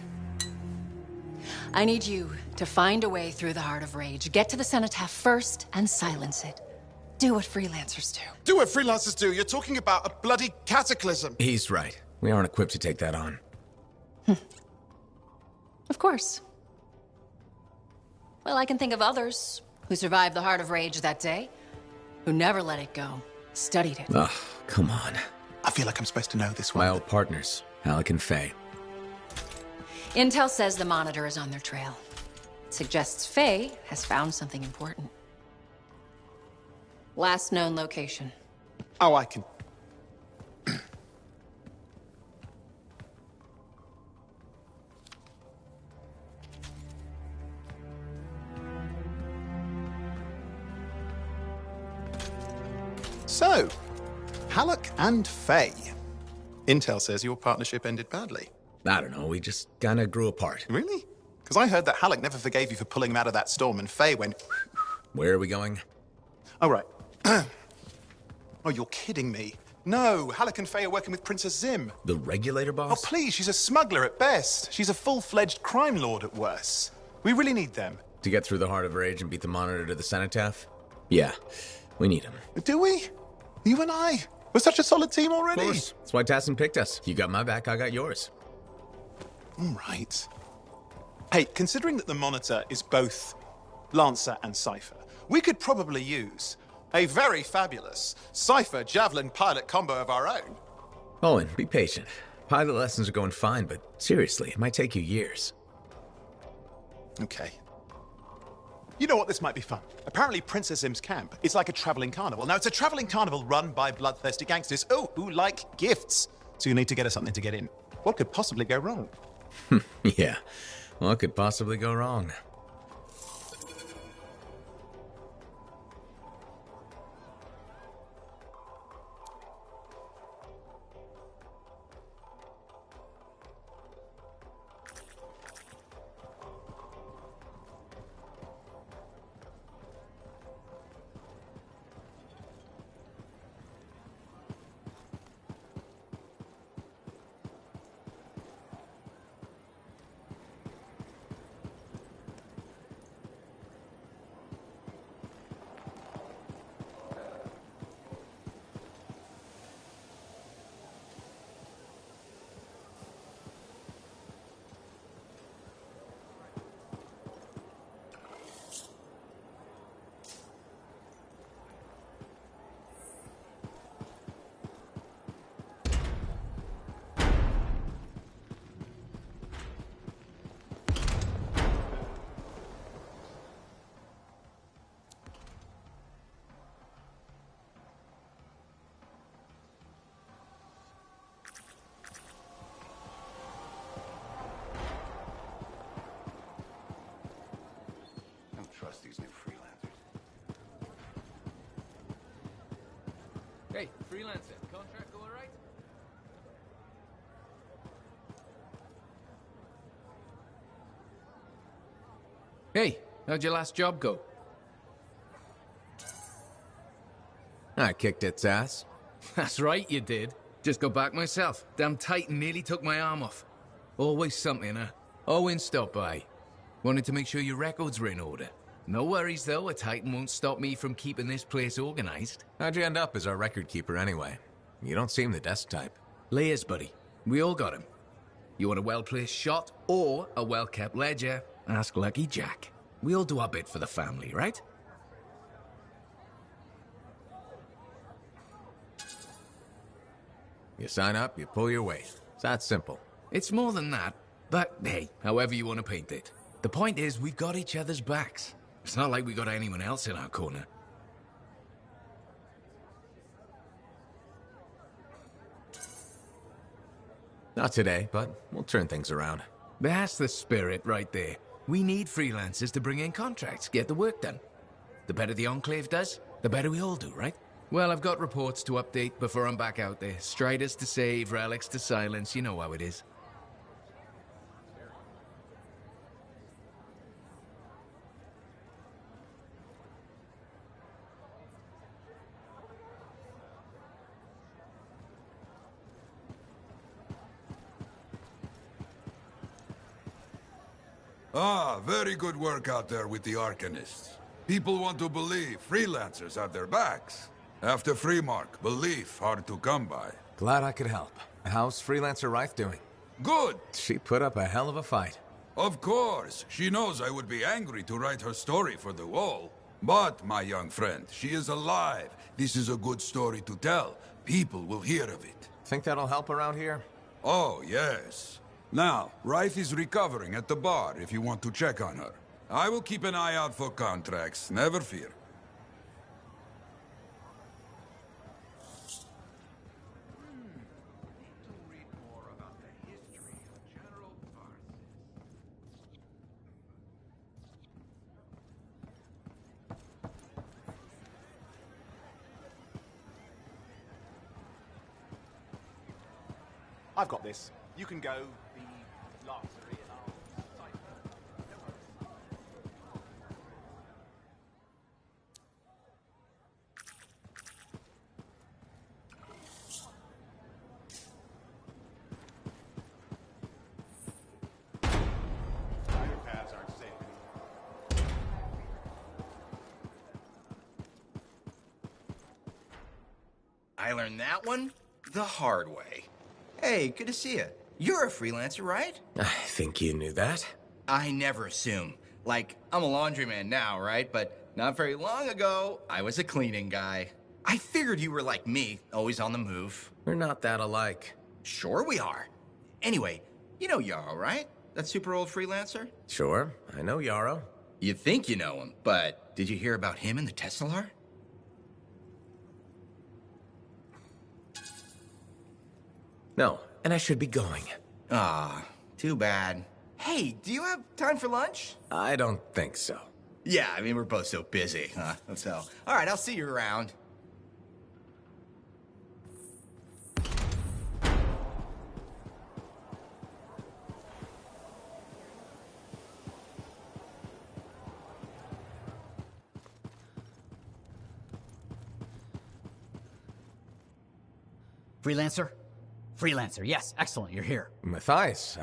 I need you to find a way through the Heart of Rage, get to the Cenotaph first, and silence it. Do what freelancers do. Do what freelancers do? You're talking about a bloody cataclysm. He's right. We aren't equipped to take that on. Of course. Well, I can think of others who survived the Heart of Rage that day, who never let it go, studied it. Ugh, come on. I feel like I'm supposed to know this one. My old partners, Alec and Faye. Intel says the Monitor is on their trail. It suggests Faye has found something important. Last known location. Oh, I can... So, Halleck and Faye. Intel says your partnership ended badly. I don't know, we just kinda grew apart. Really? Because I heard that Halleck never forgave you for pulling him out of that storm, and Faye went... Where are we going? Oh, right. Oh, you're kidding me. No, Halleck and Faye are working with Princess Zim. The Regulator boss? Oh, please, she's a smuggler at best. She's a full-fledged crime lord at worst. We really need them. To get through the Heart of Rage and beat the Monitor to the Cenotaph? Yeah, we need them. Do we? You and I? We're such a solid team already. Of course. That's why Tassin picked us. You got my back, I got yours. All right. Hey, considering that the Monitor is both Lancer and Cypher, we could probably use a very fabulous Cypher Javelin pilot combo of our own. Owen, be patient. Pilot lessons are going fine, but seriously, it might take you years. Okay. You know what? This might be fun. Apparently, Princess Zim's camp is like a traveling carnival. Now, it's a traveling carnival run by bloodthirsty gangsters, who like gifts. So you need to get us something to get in. What could possibly go wrong? Yeah. What could possibly go wrong? Trust these new freelancers. Hey, freelancer, contract go alright? Hey, how'd your last job go? I kicked its ass. That's right, you did. Just got back myself. Damn Titan nearly took my arm off. Always something, huh? Owen stopped by. Wanted to make sure your records were in order. No worries, though. A Titan won't stop me from keeping this place organized. How'd you end up as our record keeper anyway? You don't seem the desk type. Layers, buddy. We all got him. You want a well-placed shot or a well-kept ledger? Ask Lucky Jack. We all do our bit for the family, right? You sign up, you pull your weight. It's that simple. It's more than that. But, hey, however you want to paint it. The point is, we've got each other's backs. It's not like we got anyone else in our corner. Not today, but we'll turn things around. That's the spirit right there. We need freelancers to bring in contracts, get the work done. The better the Enclave does, the better we all do, right? Well, I've got reports to update before I'm back out there. Striders to save, relics to silence, you know how it is. Ah, very good work out there with the Arcanists. People want to believe freelancers have their backs. After Freemark, belief hard to come by. Glad I could help. How's Freelancer Rife doing? Good! She put up a hell of a fight. Of course. She knows I would be angry to write her story for the wall. But, my young friend, she is alive. This is a good story to tell. People will hear of it. Think that'll help around here? Oh, yes. Now, Rife is recovering at the bar if you want to check on her. I will keep an eye out for contracts, never fear. I've got this. You can go. The Lancery and I'll... Your paths aren't safe anymore. I learned that one the hard way. Hey, good to see you. You're a freelancer, right? I think you knew that. I never assume. Like, I'm a laundryman now, right? But not very long ago, I was a cleaning guy. I figured you were like me, always on the move. We're not that alike. Sure we are. Anyway, you know Yarrow, right? That super old freelancer? Sure, I know Yarrow. You think you know him, but did you hear about him and the Tesla? No, and I should be going. Ah, too bad. Hey, do you have time for lunch? I don't think so. Yeah, I mean, we're both so busy, huh? So, all right, I'll see you around. Freelancer? Freelancer, yes, excellent, you're here. Matthias,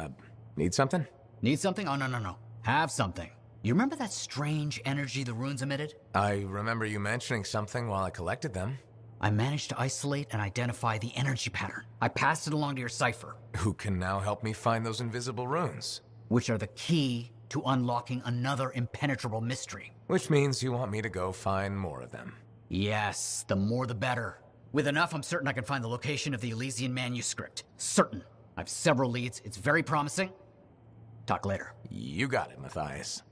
need something? Need something? Oh, no. Have something. You remember that strange energy the runes emitted? I remember you mentioning something while I collected them. I managed to isolate and identify the energy pattern. I passed it along to your cipher. Who can now help me find those invisible runes? Which are the key to unlocking another impenetrable mystery. Which means you want me to go find more of them. Yes, the more the better. With enough, I'm certain I can find the location of the Elysian manuscript. Certain. I have several leads. It's very promising. Talk later. You got it, Matthias.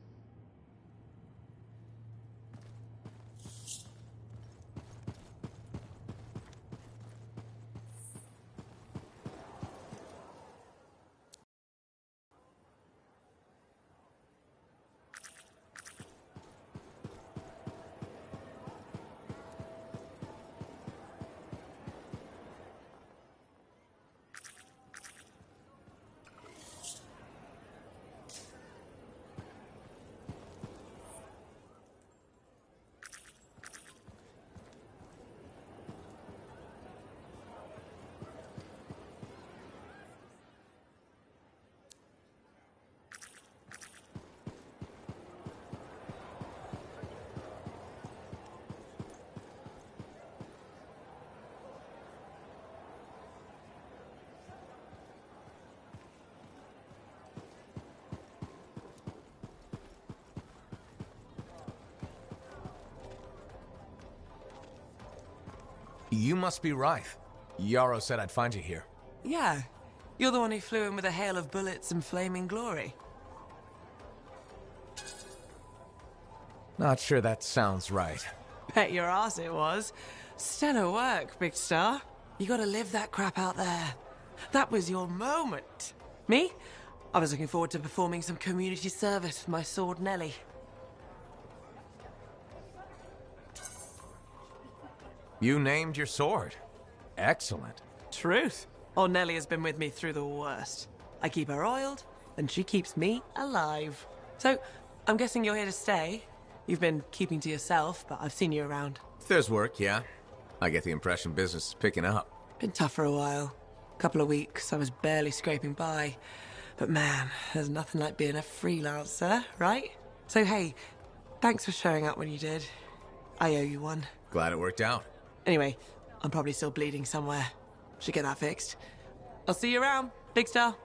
You must be Rife. Yarrow said I'd find you here. Yeah. You're the one who flew in with a hail of bullets and flaming glory. Not sure that sounds right. Bet your ass it was. Stellar work, Big Star. You gotta live that crap out there. That was your moment. Me? I was looking forward to performing some community service with my sword Nelly. You named your sword. Excellent. Truth. Old Nelly has been with me through the worst. I keep her oiled, and she keeps me alive. So, I'm guessing you're here to stay. You've been keeping to yourself, but I've seen you around. If there's work, yeah. I get the impression business is picking up. Been tough for a while. Couple of weeks, I was barely scraping by. But man, there's nothing like being a freelancer, right? So hey, thanks for showing up when you did. I owe you one. Glad it worked out. Anyway, I'm probably still bleeding somewhere. Should get that fixed. I'll see you around, Big Star.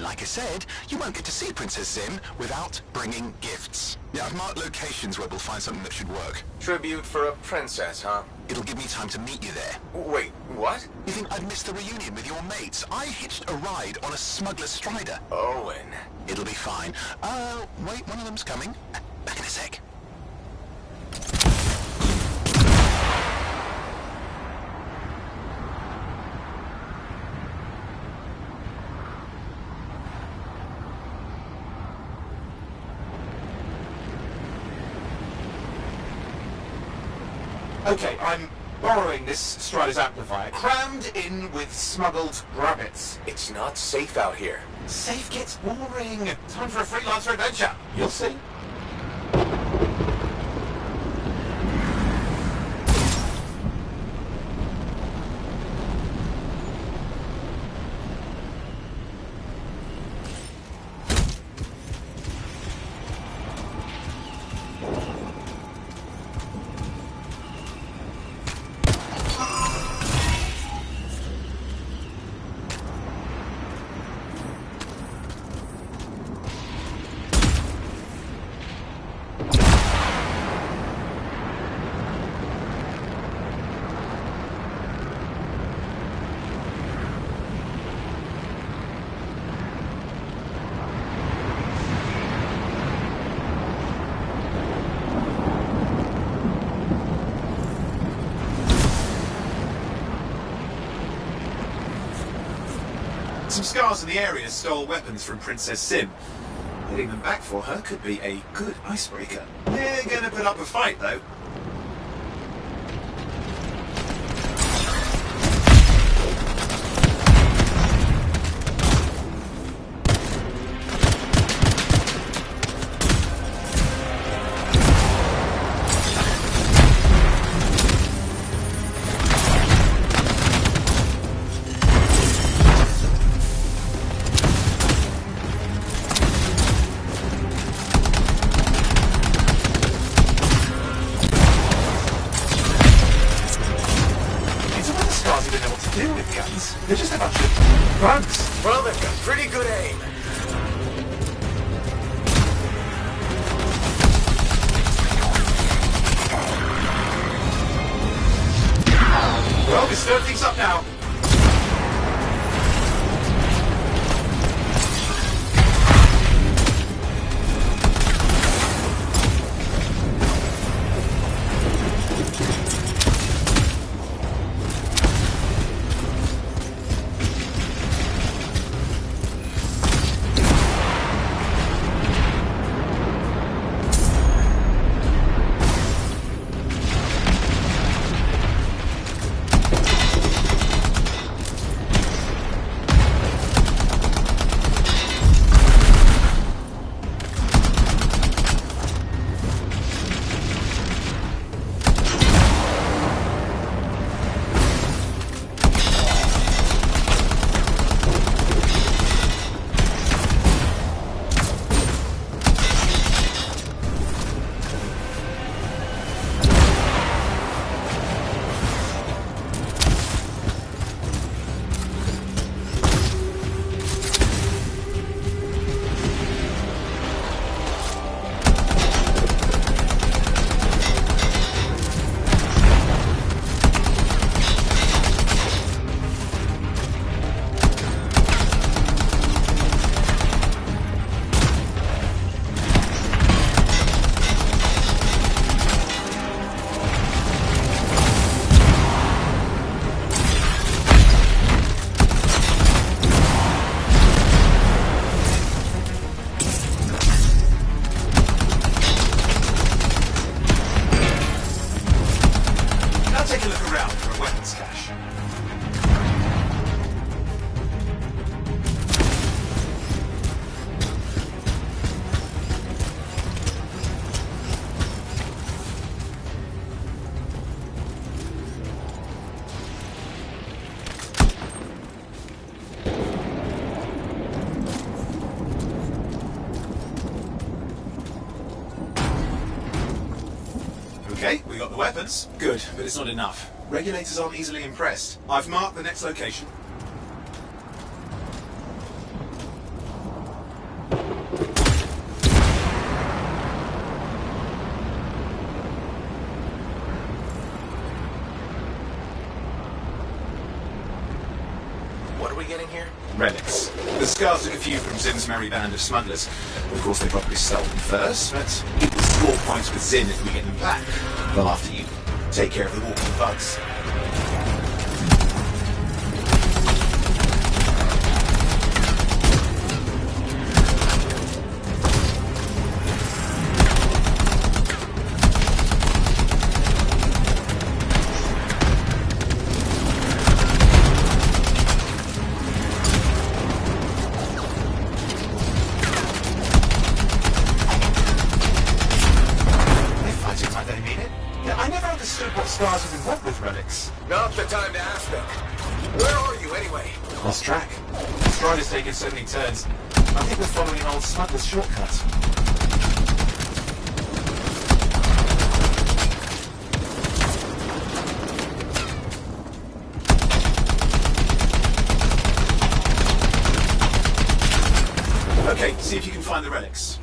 like I said, you won't get to see Princess Zim without bringing gifts. Yeah, I've marked locations where we'll find something that should work. Tribute for a princess, huh? It'll give me time to meet you there. Wait, what? You think I'd miss the reunion with your mates? I hitched a ride on a smuggler's strider. Owen. It'll be fine. Wait, one of them's coming. Back in a sec. Okay, I'm borrowing this Strider's amplifier, crammed in with smuggled rabbits. It's not safe out here. Safe gets boring. Time for a freelancer adventure. You'll see. Some scars in the area stole weapons from Princess Sim. Getting them back for her could be a good icebreaker. They're gonna put up a fight, though. They're just a bunch of bugs. Well, they've got pretty good aim. Well, we stirred things up now. Okay, we got the weapons. Good, but it's not enough. Regulators aren't easily impressed. I've marked the next location. getting here? Relics. The scars took a few from Zim's merry band of smugglers. Of course, they probably stole them first, but it will score points with Zim if we get them back. Well, after you take care of the walking bugs. Scars have been what with relics? Not the time to ask them. Where are you, anyway? Lost track. The stride has taken so many turns. I think we're following an old smuggler's shortcut. Okay, see if you can find the relics.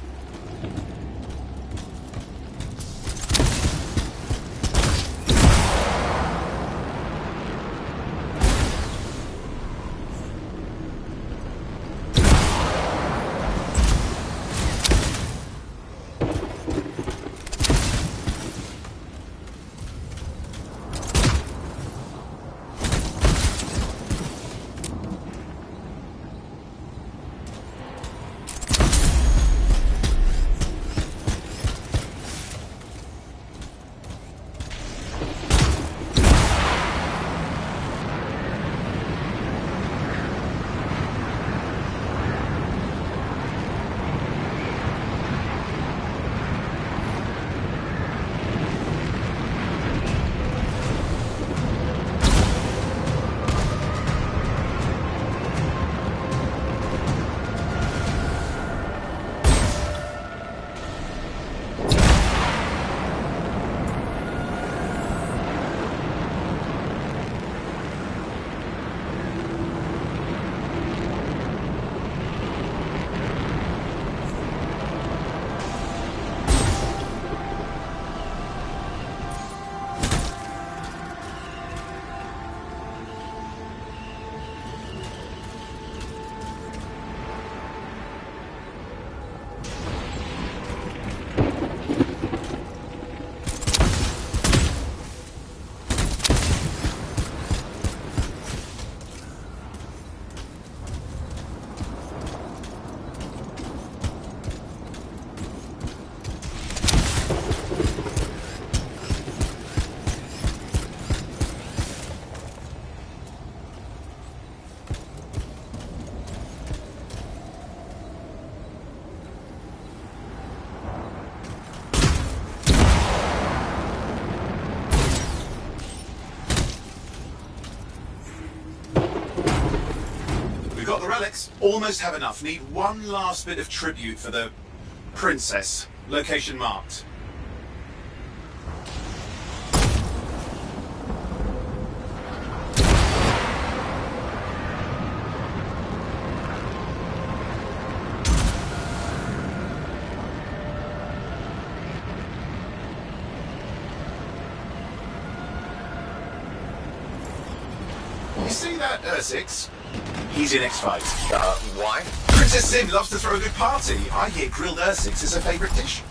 Got the relics. Almost have enough. Need one last bit of tribute for the princess. Location marked. You see that Ursix? He's in X-Fight. Why? Princess Zim loves to throw a good party. I hear grilled Ursix is her favourite dish.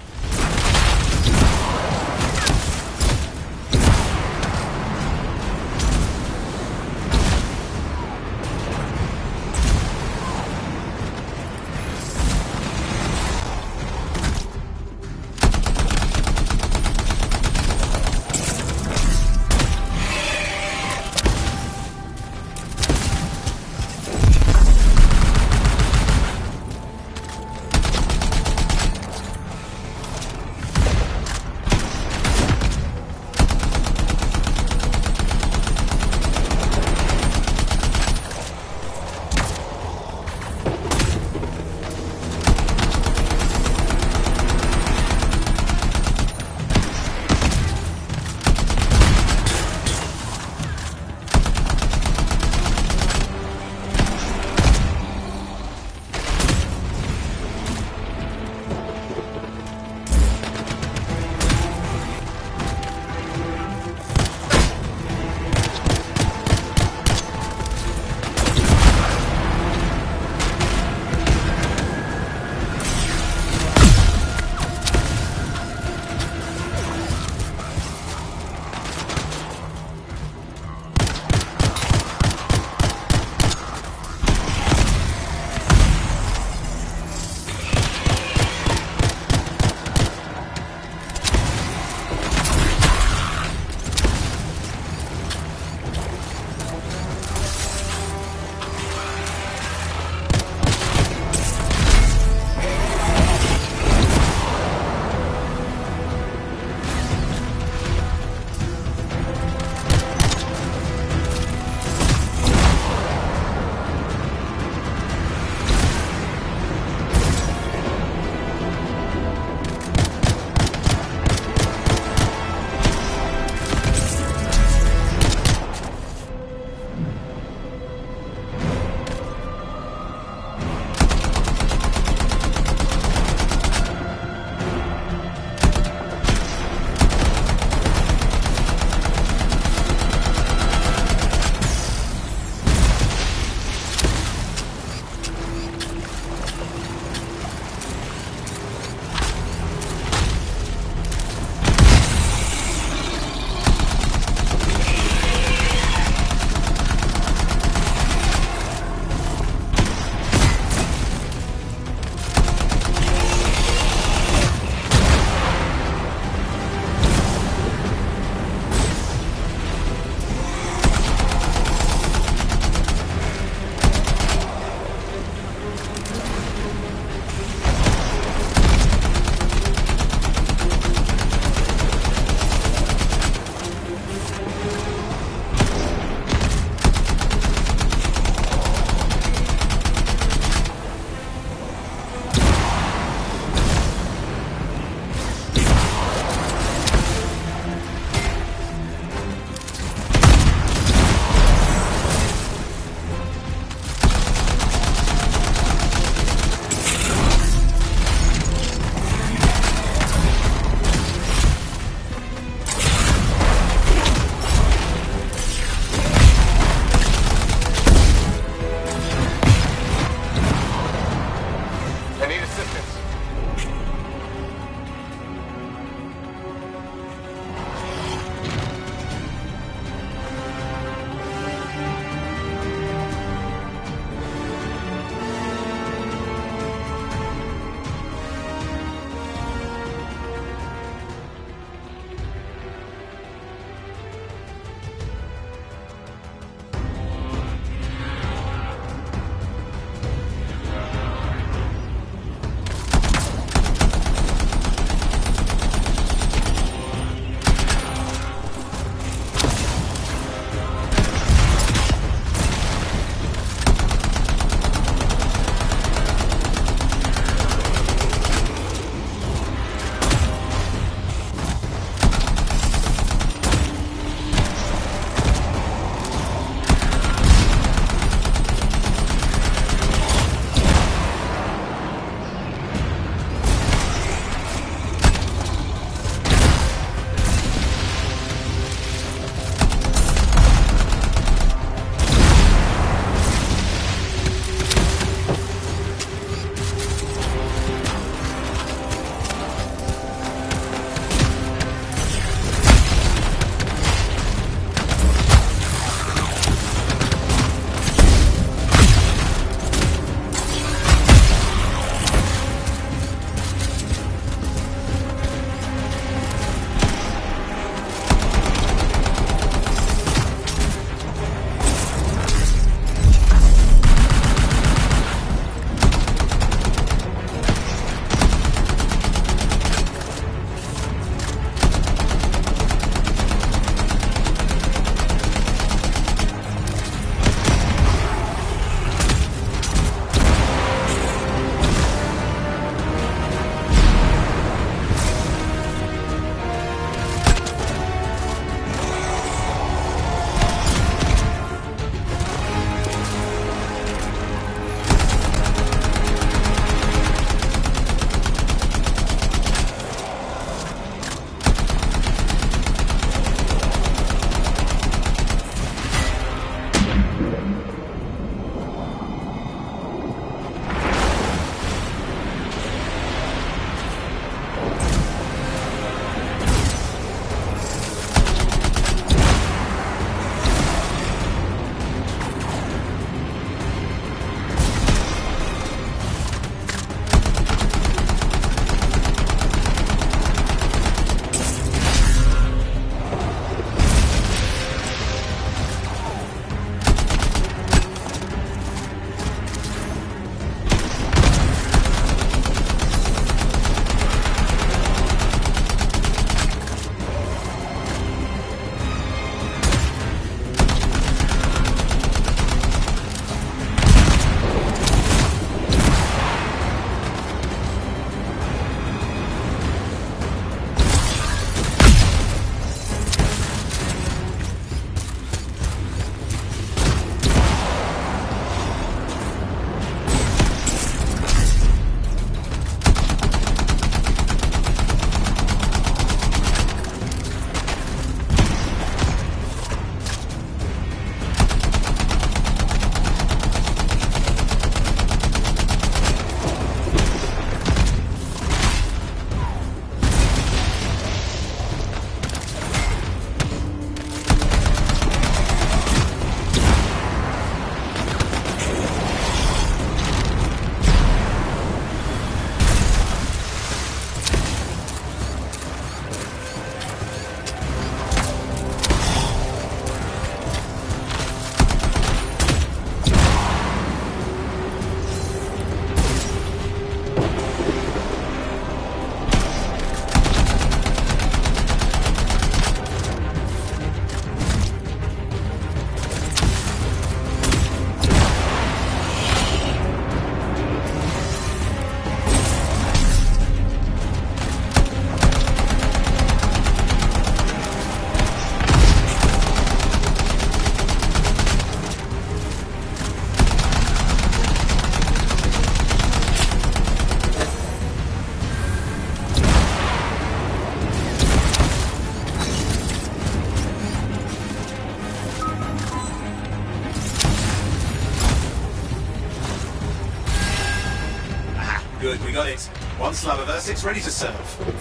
Slaviverse, it's ready to serve.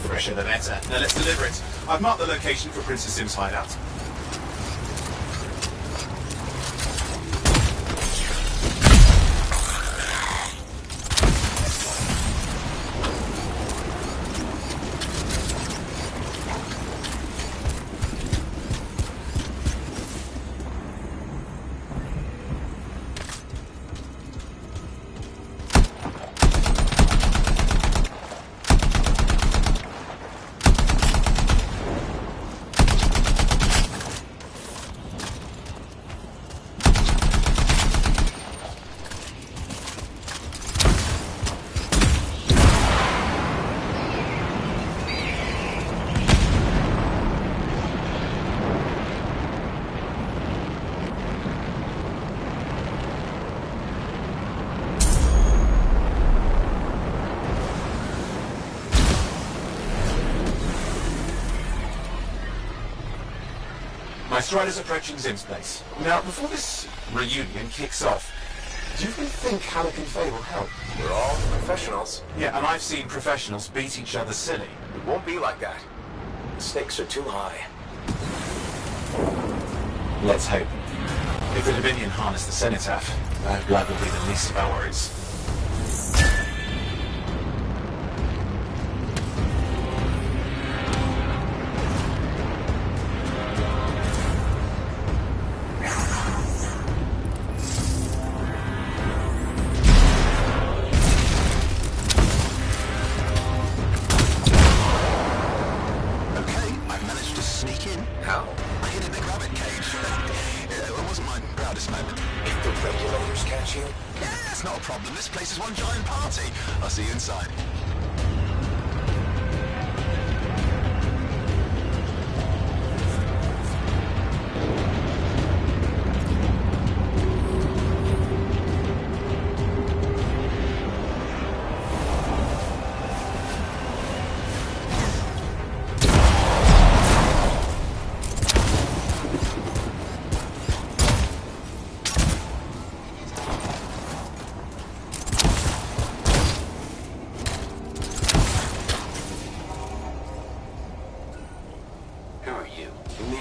Fresher the better. Now let's deliver it. I've marked the location for Princess Zim's hideout. My Strider's approaching Zim's place. Now, before this reunion kicks off, do you think Halleck and Faye will help? We're all professionals. Yeah, and I've seen professionals beat each other silly. It won't be like that. The stakes are too high. Let's hope. If the Dominion harness the Cenotaph, that blood will be the least of our worries. I'll see you inside.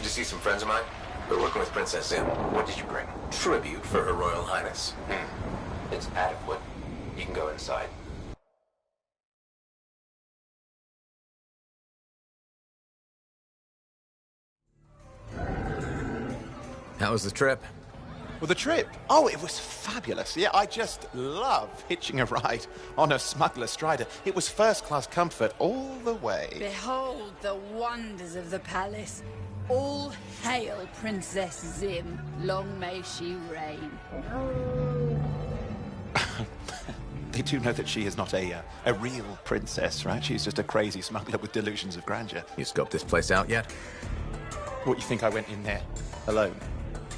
See some friends of mine? We're working with Princess Zim. What did you bring? Tribute for Her Royal Highness. It's adequate. You can go inside. How was the trip? Well, the trip? Oh, it was fabulous. Yeah, I just love hitching a ride on a smuggler strider. It was first-class comfort all the way. Behold the wonders of the palace. All hail Princess Zim. Long may she reign. They do know that she is not a real princess, right? She's just a crazy smuggler with delusions of grandeur. You scoped this place out yet? What, you think I went in there alone?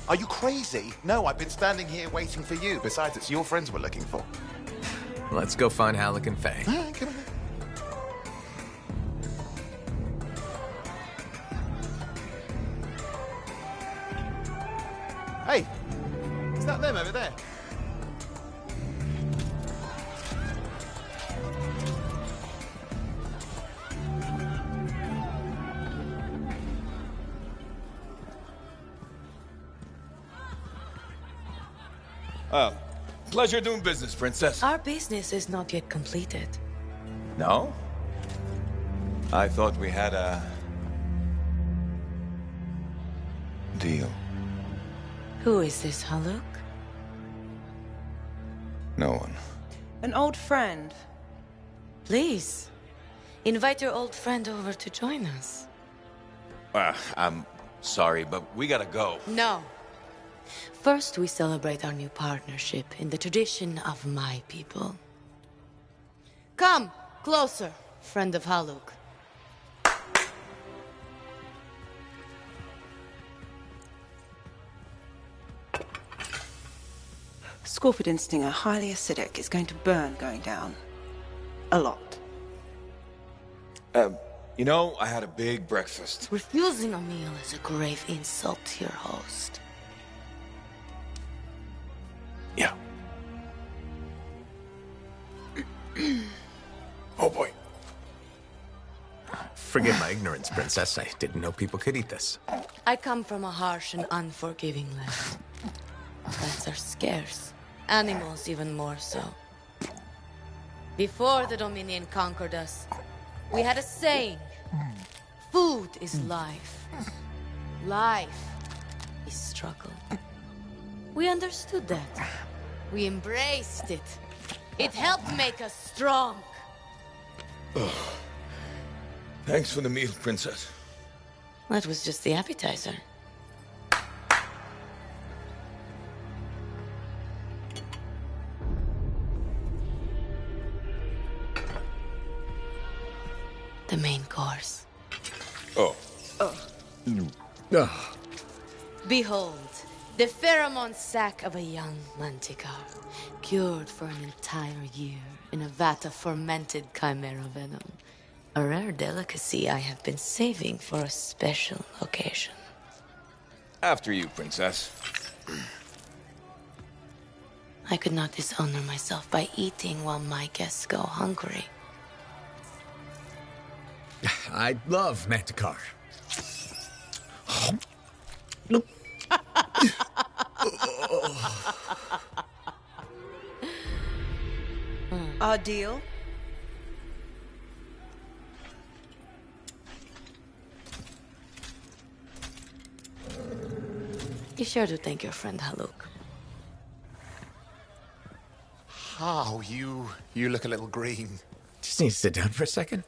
Are you crazy? No, I've been standing here waiting for you. Besides, it's your friends we're looking for. Let's go find Halleck and Faye. All right, come on. Hey, is that them over there? Oh, pleasure doing business, Princess. Our business is not yet completed. No? I thought we had a deal. Who is this, Haluk? No one. An old friend. Please, invite your old friend over to join us. I'm sorry, but we gotta go. No. First, we celebrate our new partnership in the tradition of my people. Come, closer, friend of Haluk. Scorpidin stinger, highly acidic. It's going to burn going down. A lot. You know, I had a big breakfast. Refusing a meal is a grave insult to your host. Yeah. Oh boy. Forgive my ignorance, Princess. I didn't know people could eat this. I come from a harsh and unforgiving land. Plants are scarce. Animals even more so. Before the Dominion conquered us, we had a saying. Food is life. Life is struggle. We understood that. We embraced it. It helped make us strong. Oh. Thanks for the meal, Princess. That was just the appetizer. The main course. Oh. Behold, the pheromone sac of a young manticore, cured for an entire year in a vat of fermented chimera venom. A rare delicacy I have been saving for a special occasion. After you, Princess. I could not dishonor myself by eating while my guests go hungry. I love manticore. Our deal? Be sure to thank your friend Haluk. Oh, you look a little green. Just need to sit down for a second.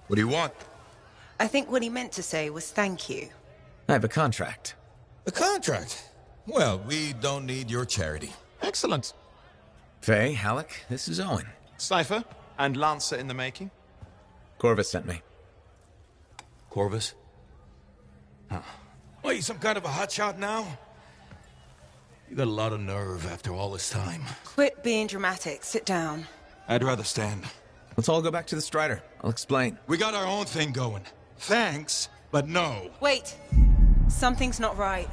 What do you want? I think what he meant to say was thank you. I have a contract. A contract? Well, we don't need your charity. Excellent. Faye, Halleck, this is Owen. Cypher and Lancer in the making. Corvus sent me. Corvus? Huh. What, you some kind of a hotshot now? You got a lot of nerve after all this time. Quit being dramatic. Sit down. I'd rather stand. Let's all go back to the Strider. I'll explain. We got our own thing going. Thanks, but no. Wait. Something's not right.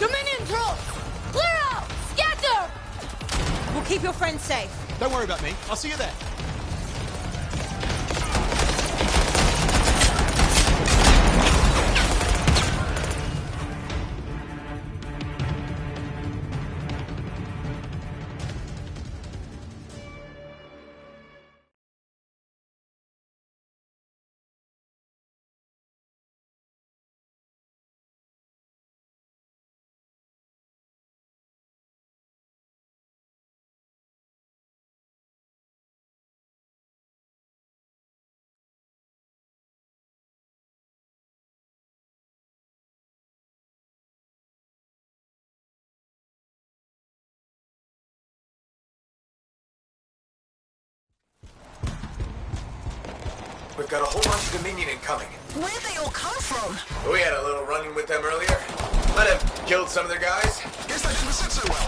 Dominion troops! Clear out! Scatter! We'll keep your friends safe. Don't worry about me. I'll see you there. We've got a whole bunch of Dominion incoming. Where'd they all come from? We had a little run-in with them earlier. Might have killed some of their guys. Guess that didn't sit so well.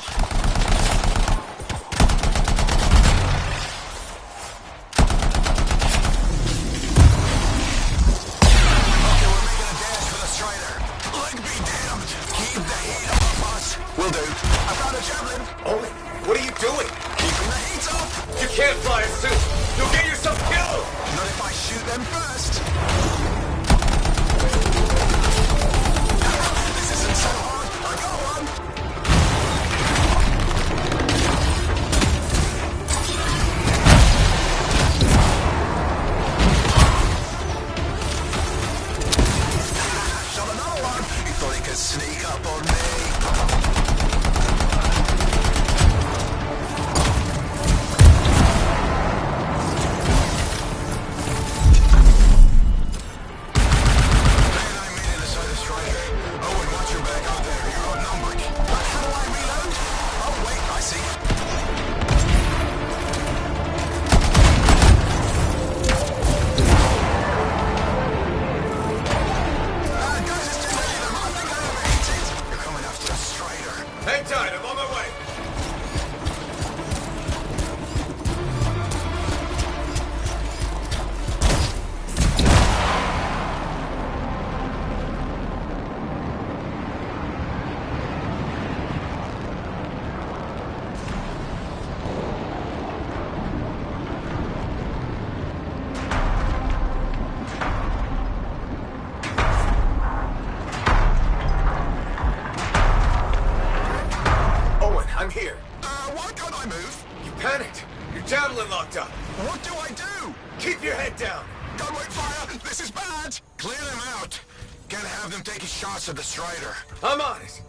Okay, we're making a dash for the Strider. Leg be damned. Keep the heat off us. Will do. I found a javelin. Owen, what are you doing? Keeping the heat up. You can't fly a suit. You'll get yourself killed. Not if I shoot them first. This isn't so hard. I got one. Have them taking shots at the Strider. I'm on it.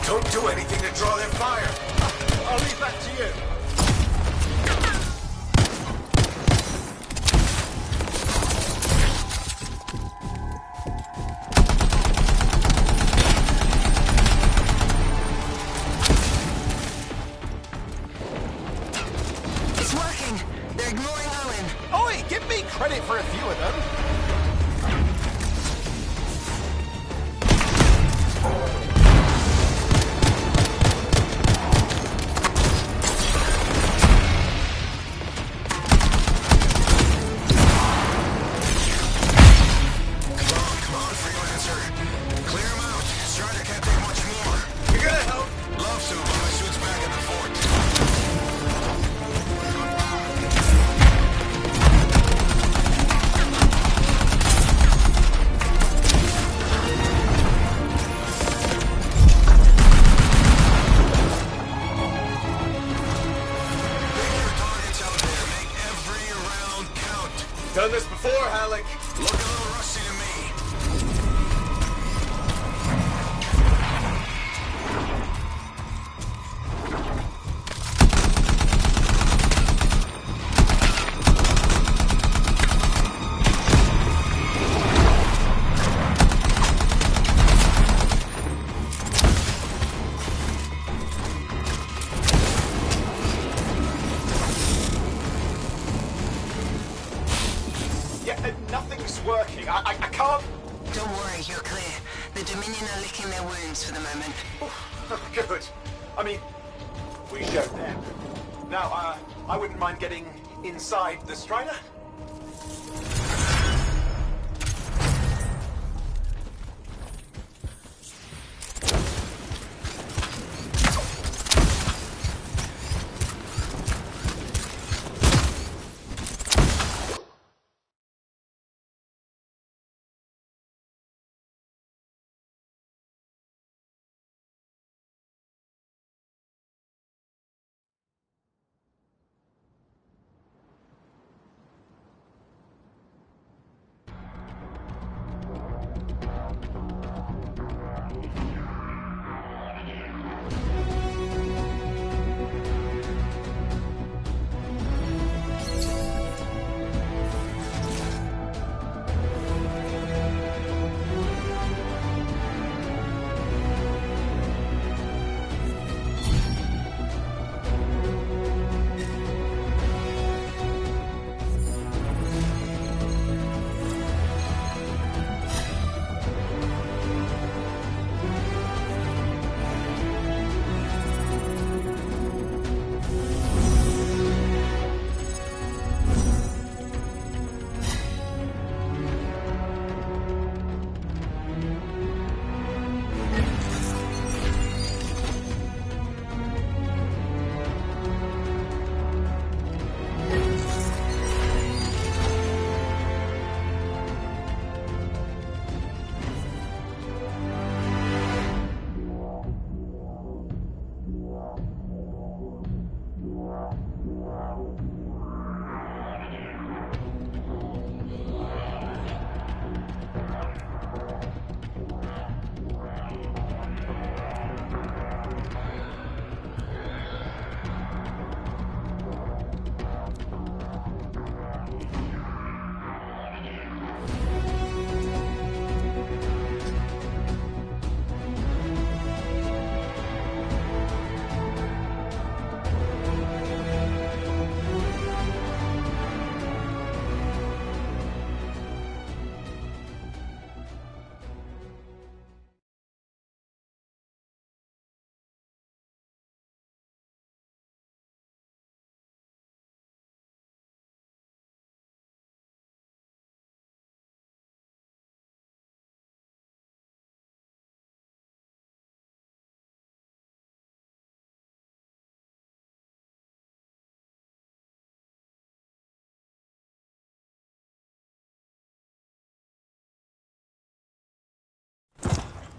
Don't do anything to draw their fire. I'll leave that to you. It's working. They're ignoring Owen. Oi, give me credit for a few of them. Done this before, Halleck. Look a little rusty to me. Nothing's working. I can't... Don't worry, you're clear. The Dominion are licking their wounds for the moment. Good. I mean, we showed them. Now, I wouldn't mind getting inside the Strider.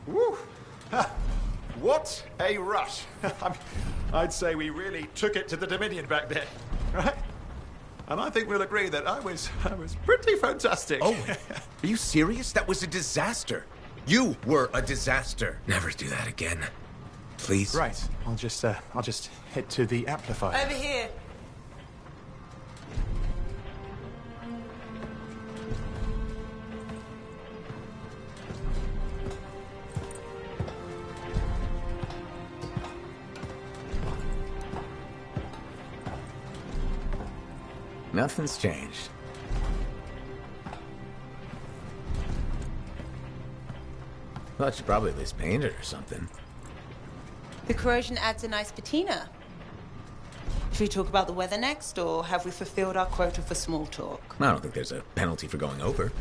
Woo! Ha. What a rush. I'd say we really took it to the Dominion back there, right? And I think we'll agree that I was pretty fantastic. Oh, are you serious? That was a disaster. You were a disaster. Never do that again. Please. Right. I'll just head to the amplifier. Over here. Nothing's changed. Well, she probably at least painted or something. The corrosion adds a nice patina. Should we talk about the weather next, or have we fulfilled our quota for small talk? I don't think there's a penalty for going over.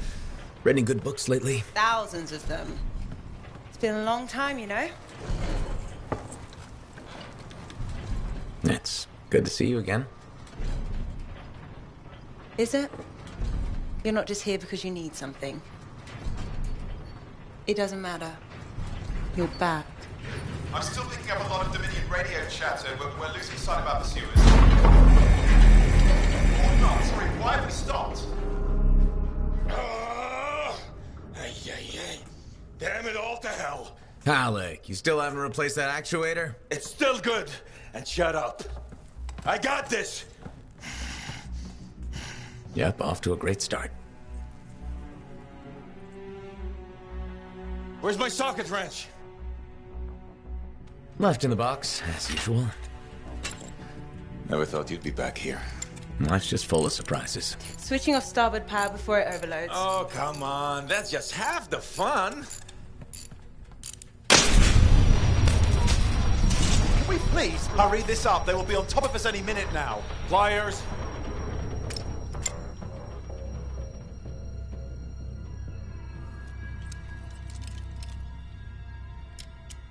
Read any good books lately? Thousands of them. It's been a long time, you know? It's good to see you again. Is it? You're not just here because you need something. It doesn't matter. You're back. I'm still picking up a lot of Dominion radio chatter. We're losing sight about the sewers. Or not. Sorry, why have we stopped? Damn it all to hell. Alec, you still haven't replaced that actuator? It's still good. And shut up. I got this. Yep, off to a great start. Where's my socket wrench? Left in the box, as usual. Never thought you'd be back here. Life's just full of surprises. Switching off starboard power before it overloads. Oh, come on. That's just half the fun. Can we please hurry this up? They will be on top of us any minute now. Pliers.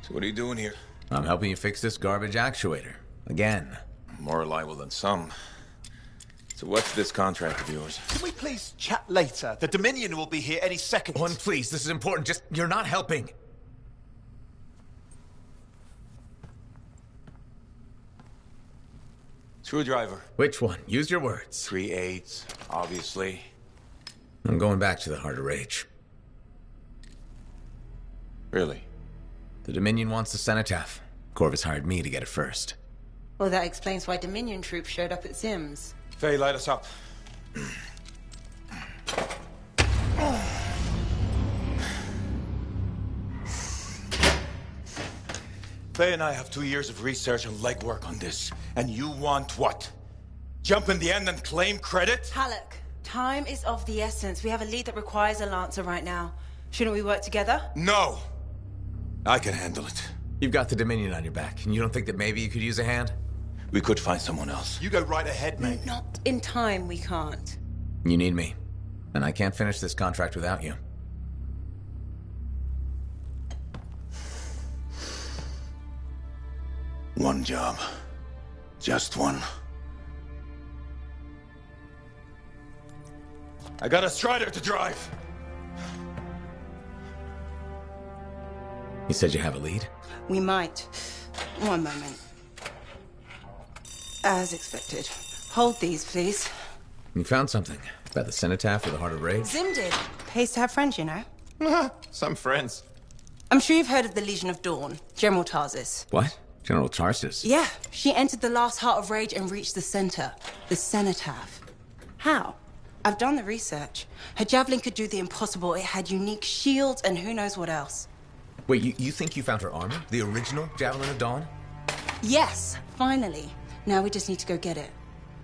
So what are you doing here? I'm helping you fix this garbage actuator. Again. More reliable than some. So what's this contract of yours? Can we please chat later? The Dominion will be here any second. One, please, this is important. Just, you're not helping. Screwdriver. Which one? Use your words. 3/8, obviously. I'm going back to the Heart of Rage. Really? The Dominion wants the cenotaph. Corvus hired me to get it first. Well, that explains why Dominion troops showed up at Zim's. Faye, light us up. Faye and I have 2 years of research and legwork on this. And you want what? Jump in the end and claim credit? Halleck, time is of the essence. We have a lead that requires a Lancer right now. Shouldn't we work together? No! I can handle it. You've got the Dominion on your back, and you don't think that maybe you could use a hand? We could find someone else. You go right ahead, mate. Not in time, we can't. You need me, and I can't finish this contract without you. One job. Just one. I got a Strider to drive. You said you have a lead? We might. One moment. As expected. Hold these, please. You found something. About the cenotaph or the Heart of Rage? Zim did. Pays to have friends, you know. Some friends. I'm sure you've heard of the Legion of Dawn. General Tarsus. What? General Tarsus? Yeah. She entered the last Heart of Rage and reached the center. The cenotaph. How? I've done the research. Her javelin could do the impossible. It had unique shields and who knows what else. Wait, you think you found her armor? The original Javelin of Dawn? Yes, finally. Now we just need to go get it.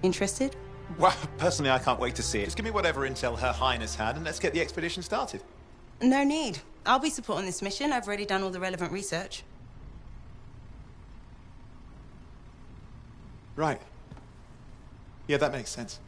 Interested? Well, personally, I can't wait to see it. Just give me whatever intel Her Highness had, and let's get the expedition started. No need. I'll be supporting this mission. I've already done all the relevant research. Right. Yeah, that makes sense.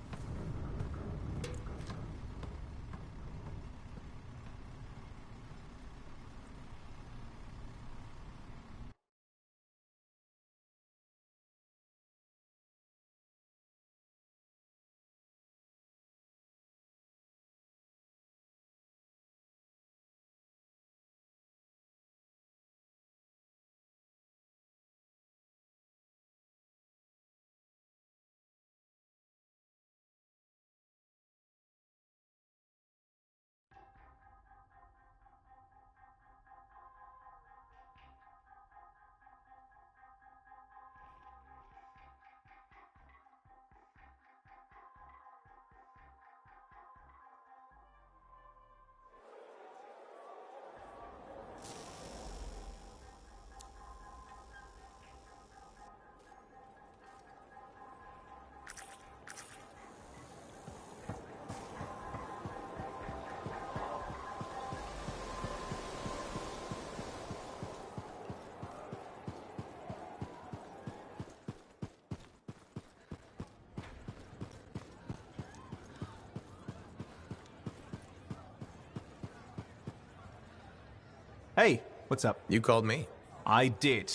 What's up? You called me. I did. Do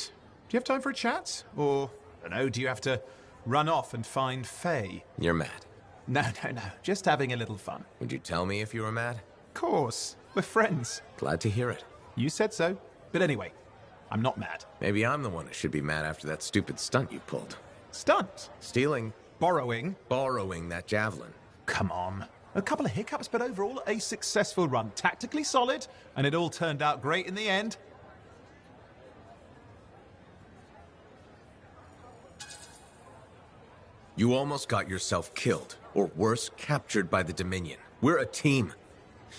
you have time for a chat? Or, I don't know, do you have to run off and find Faye? You're mad. No. Just having a little fun. Would you tell me if you were mad? Of course. We're friends. Glad to hear it. You said so. But anyway, I'm not mad. Maybe I'm the one who should be mad after that stupid stunt you pulled. Stunt? Stealing. Borrowing. Borrowing that javelin. Come on. A couple of hiccups, but overall a successful run. Tactically solid, and it all turned out great in the end. You almost got yourself killed, or worse, captured by the Dominion. We're a team.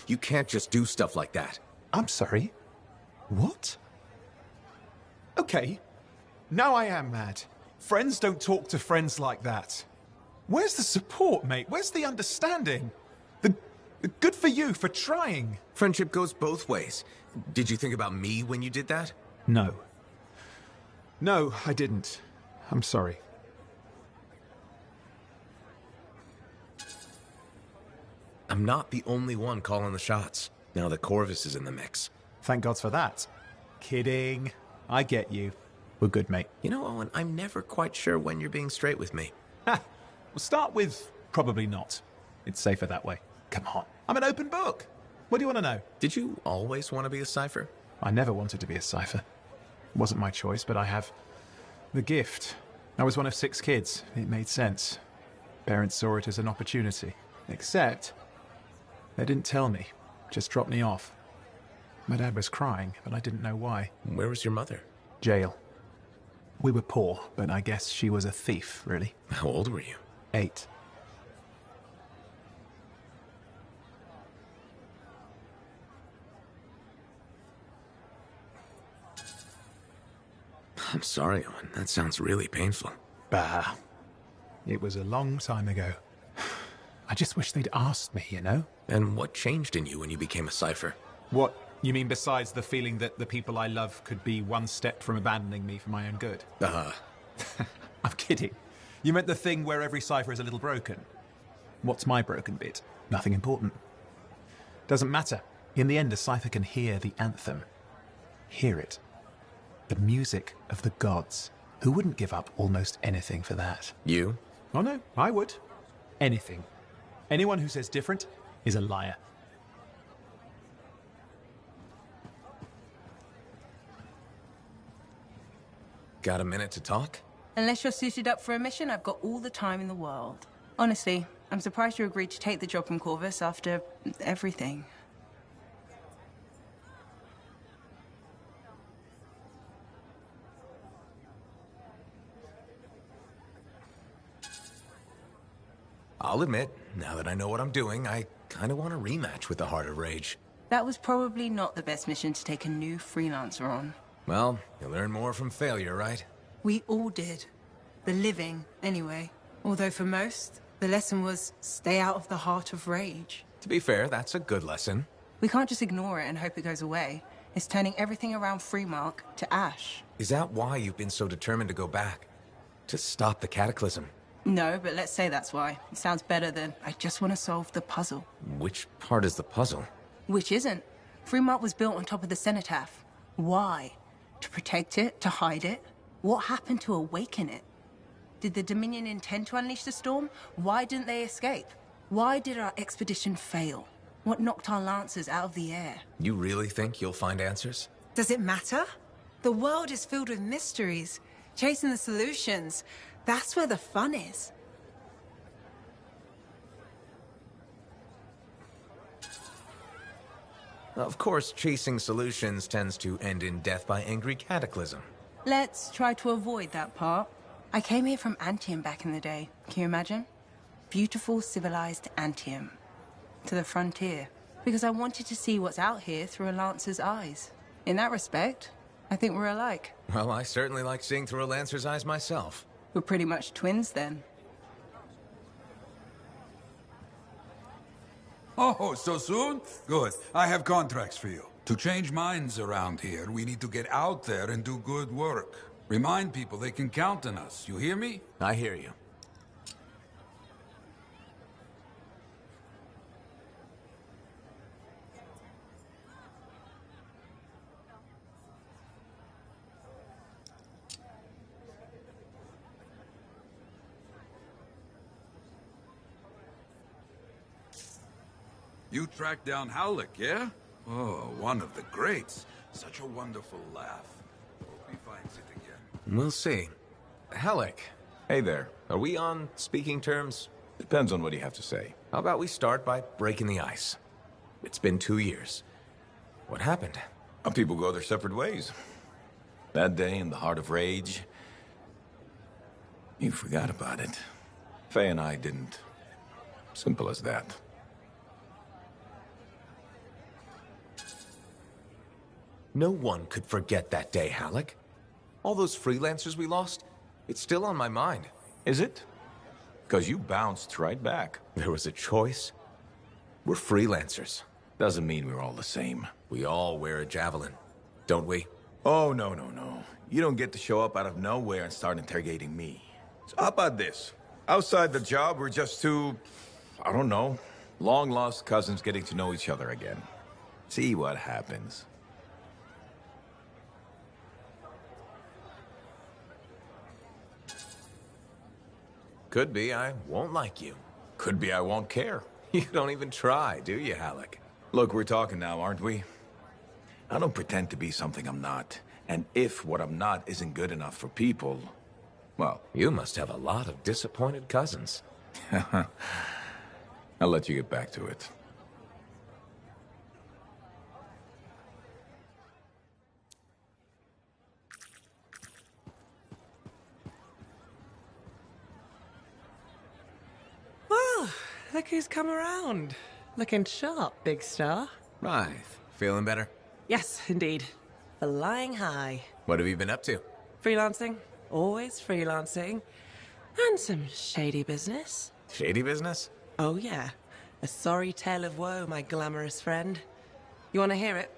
You can't just do stuff like that. I'm sorry. What? Okay. Now I am mad. Friends don't talk to friends like that. Where's the support, mate? Where's the understanding? The good for you for trying. Friendship goes both ways. Did you think about me when you did that? No. No, I didn't. I'm sorry. I'm not the only one calling the shots, now that Corvus is in the mix. Thank God for that. Kidding. I get you. We're good, mate. You know, Owen, I'm never quite sure when you're being straight with me. Ha! We'll start with probably not. It's safer that way. Come on. I'm an open book. What do you want to know? Did you always want to be a cipher? I never wanted to be a cipher. It wasn't my choice, but I have the gift. I was one of 6 kids. It made sense. Parents saw it as an opportunity. Except, they didn't tell me. Just dropped me off. My dad was crying, but I didn't know why. Where was your mother? Jail. We were poor, but I guess she was a thief, really. How old were you? 8. I'm sorry, Owen. That sounds really painful. Bah. It was a long time ago. I just wish they'd asked me, you know? And what changed in you when you became a cipher? What? You mean besides the feeling that the people I love could be one step from abandoning me for my own good? I'm kidding. You meant the thing where every cipher is a little broken. What's my broken bit? Nothing important. Doesn't matter. In the end, a cipher can hear the anthem. Hear it. The music of the gods. Who wouldn't give up almost anything for that? You? Oh no, I would. Anything. Anyone who says different is a liar. Got a minute to talk? Unless you're suited up for a mission, I've got all the time in the world. Honestly, I'm surprised you agreed to take the job from Corvus after everything. I'll admit, now that I know what I'm doing, I kind of want a rematch with the Heart of Rage. That was probably not the best mission to take a new freelancer on. Well, you learn more from failure, right? We all did. The living, anyway. Although for most, the lesson was stay out of the Heart of Rage. To be fair, that's a good lesson. We can't just ignore it and hope it goes away. It's turning everything around Freemark to ash. Is that why you've been so determined to go back? To stop the cataclysm? No, but let's say that's why. It sounds better than I just want to solve the puzzle. Which part is the puzzle? Which isn't. Freemark was built on top of the cenotaph. Why? To protect it? To hide it? What happened to awaken it? Did the Dominion intend to unleash the storm? Why didn't they escape? Why did our expedition fail? What knocked our lancers out of the air? You really think you'll find answers? Does it matter? The world is filled with mysteries. Chasing the solutions, that's where the fun is. Of course, chasing solutions tends to end in death by angry cataclysm. Let's try to avoid that part. I came here from Anthem back in the day. Can you imagine? Beautiful, civilized Anthem. To the frontier. Because I wanted to see what's out here through a Lancer's eyes. In that respect, I think we're alike. Well, I certainly like seeing through a Lancer's eyes myself. We're pretty much twins then. Oh, so soon? Good. I have contracts for you. To change minds around here, we need to get out there and do good work. Remind people they can count on us. You hear me? I hear you. You tracked down Halleck, yeah? Oh, one of the greats. Such a wonderful laugh. Hope he finds it again. We'll see. Halleck. Hey there. Are we on speaking terms? Depends on what you have to say. How about we start by breaking the ice? It's been 2 years. What happened? People go their separate ways. That day in the heart of rage, you forgot about it. Faye and I didn't. Simple as that. No one could forget that day, Halleck. All those freelancers we lost, it's still on my mind. Is it? Because you bounced right back. There was a choice. We're freelancers. Doesn't mean we're all the same. We all wear a javelin, don't we? Oh, no. You don't get to show up out of nowhere and start interrogating me. So how about this? Outside the job, we're just two, I don't know, long-lost cousins getting to know each other again. See what happens. Could be I won't like you. Could be I won't care. You don't even try, do you, Halleck? Look, we're talking now, aren't we? I don't pretend to be something I'm not. And if what I'm not isn't good enough for people, well... You must have a lot of disappointed cousins. I'll let you get back to it. Well, look who's come around. Looking sharp, big star. Right. Feeling better? Yes, indeed. Flying high. What have you been up to? Freelancing. Always freelancing. And some shady business. Shady business? Oh, yeah. A sorry tale of woe, my glamorous friend. You want to hear it?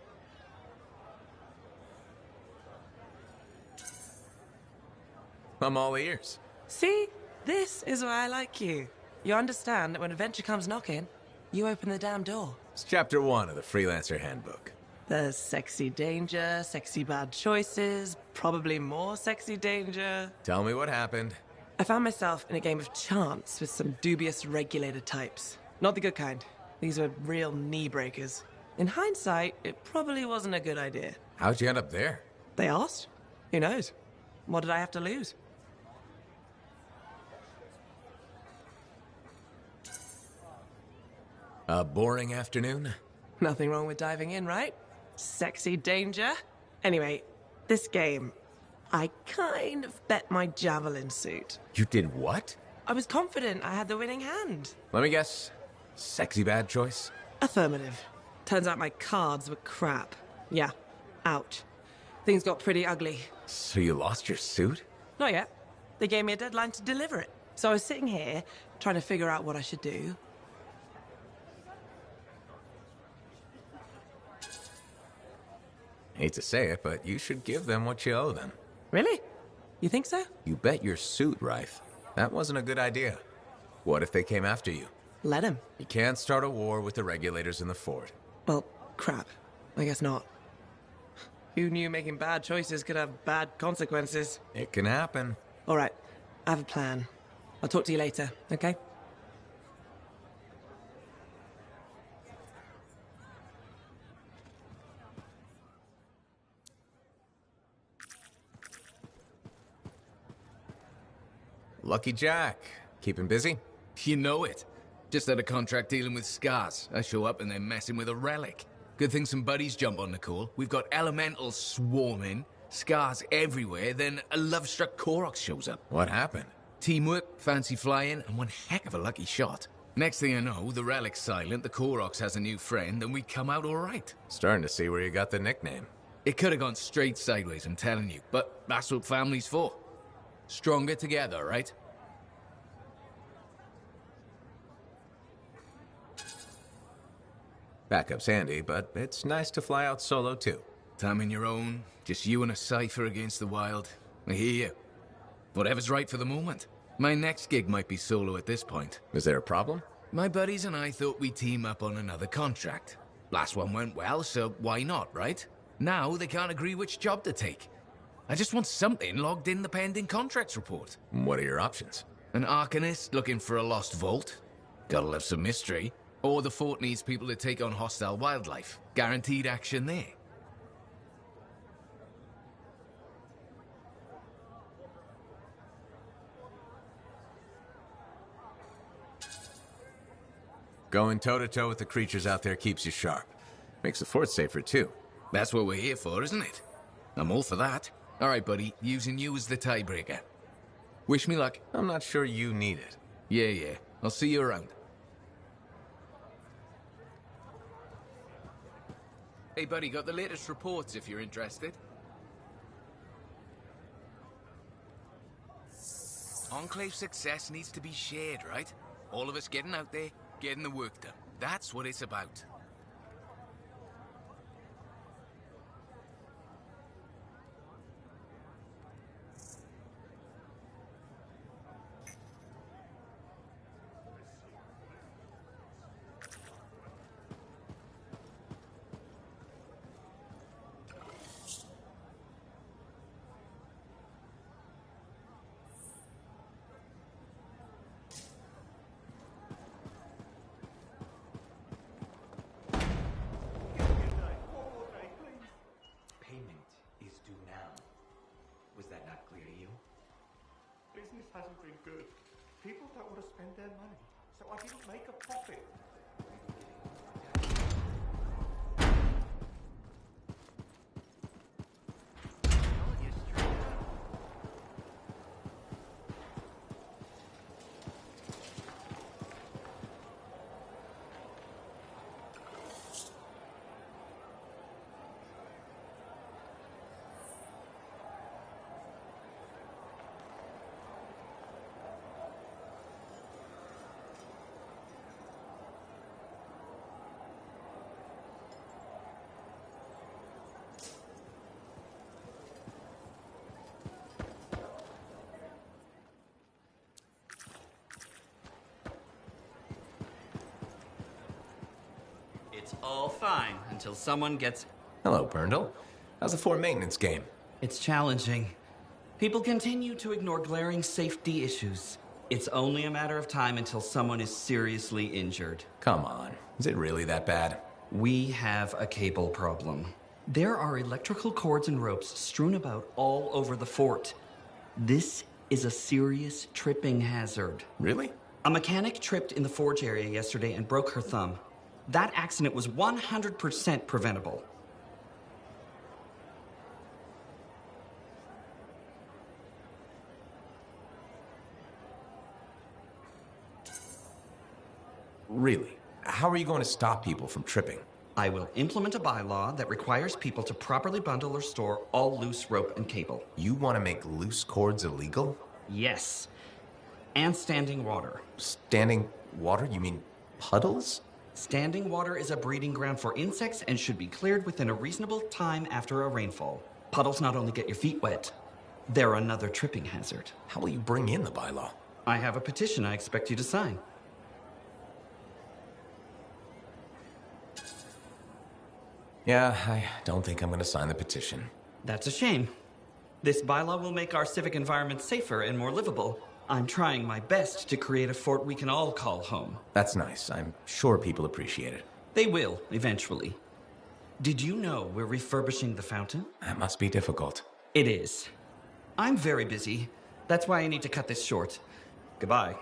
I'm all ears. See? This is why I like you. You understand that when adventure comes knocking, you open the damn door. It's chapter 1 of the Freelancer Handbook. There's sexy danger, sexy bad choices, probably more sexy danger. Tell me what happened. I found myself in a game of chance with some dubious regulator types. Not the good kind. These were real knee breakers. In hindsight, it probably wasn't a good idea. How'd you end up there? They asked. Who knows? What did I have to lose? A boring afternoon? Nothing wrong with diving in, right? Sexy danger. Anyway, this game, I kind of bet my javelin suit. You did what? I was confident I had the winning hand. Let me guess. Sexy bad choice? Affirmative. Turns out my cards were crap. Yeah, ouch. Things got pretty ugly. So you lost your suit? Not yet. They gave me a deadline to deliver it. So I was sitting here, trying to figure out what I should do. Hate to say it, but you should give them what you owe them. Really? You think so? You bet your suit, Rife. That wasn't a good idea. What if they came after you? Let him. You can't start a war with the regulators in the fort. Well, crap. I guess not. Who knew making bad choices could have bad consequences? It can happen. All right. I have a plan. I'll talk to you later, okay? Lucky Jack. Keeping busy? You know it. Just had a contract dealing with scars. I show up and they're messing with a relic. Good thing some buddies jump on the call. We've got elementals swarming, scars everywhere, then a love-struck Koroks shows up. What happened? Teamwork, fancy flying, and one heck of a lucky shot. Next thing I know, the relic's silent, the Koroks has a new friend, and we come out all right. Starting to see where you got the nickname. It could have gone straight sideways, I'm telling you, but that's what family's for. Stronger together, right? Backup's handy, but it's nice to fly out solo, too. Time on your own, just you and a cipher against the wild. I hear you. Whatever's right for the moment. My next gig might be solo at this point. Is there a problem? My buddies and I thought we'd team up on another contract. Last one went well, so why not, right? Now they can't agree which job to take. I just want something logged in the pending contracts report. What are your options? An Arcanist looking for a lost vault. Gotta love some mystery. Or the fort needs people to take on hostile wildlife. Guaranteed action there. Going toe-to-toe with the creatures out there keeps you sharp. Makes the fort safer, too. That's what we're here for, isn't it? I'm all for that. All right, buddy. Using you as the tiebreaker. Wish me luck. I'm not sure you need it. Yeah. I'll see you around. Hey, buddy, got the latest reports if you're interested. Enclave success needs to be shared, right? All of us getting out there, getting the work done. That's what it's about. Business hasn't been good. People don't want to spend their money, so I didn't make a profit. It's all fine until someone gets... Hello, Burndle. How's the fort maintenance game? It's challenging. People continue to ignore glaring safety issues. It's only a matter of time until someone is seriously injured. Come on. Is it really that bad? We have a cable problem. There are electrical cords and ropes strewn about all over the fort. This is a serious tripping hazard. Really? A mechanic tripped in the forge area yesterday and broke her thumb. That accident was 100% preventable. Really? How are you going to stop people from tripping? I will implement a bylaw that requires people to properly bundle or store all loose rope and cable. You want to make loose cords illegal? Yes. And standing water. Standing water? You mean puddles? Standing water is a breeding ground for insects and should be cleared within a reasonable time after a rainfall. Puddles not only get your feet wet, they're another tripping hazard. How will you bring in the bylaw? I have a petition I expect you to sign. Yeah, I don't think I'm going to sign the petition. That's a shame. This bylaw will make our civic environment safer and more livable. I'm trying my best to create a fort we can all call home. That's nice. I'm sure people appreciate it. They will, eventually. Did you know we're refurbishing the fountain? That must be difficult. It is. I'm very busy. That's why I need to cut this short. Goodbye.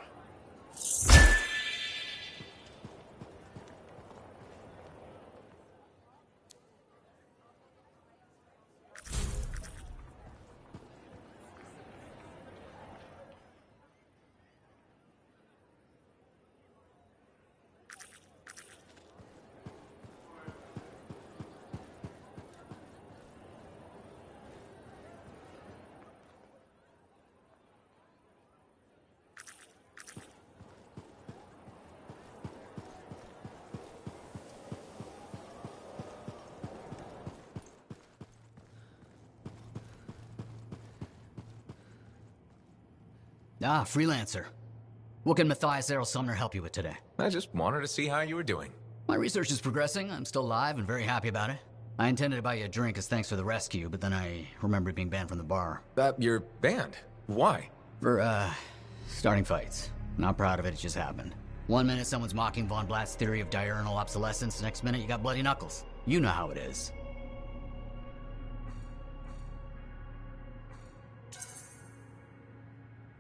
Ah, freelancer. What can Matthias Errol Sumner help you with today? I just wanted to see how you were doing. My research is progressing. I'm still alive and very happy about it. I intended to buy you a drink as thanks for the rescue, but then I remembered being banned from the bar. You're banned? Why? For, starting fights. Not proud of it, it just happened. One minute someone's mocking Von Blatt's theory of diurnal obsolescence, next minute you got bloody knuckles. You know how it is.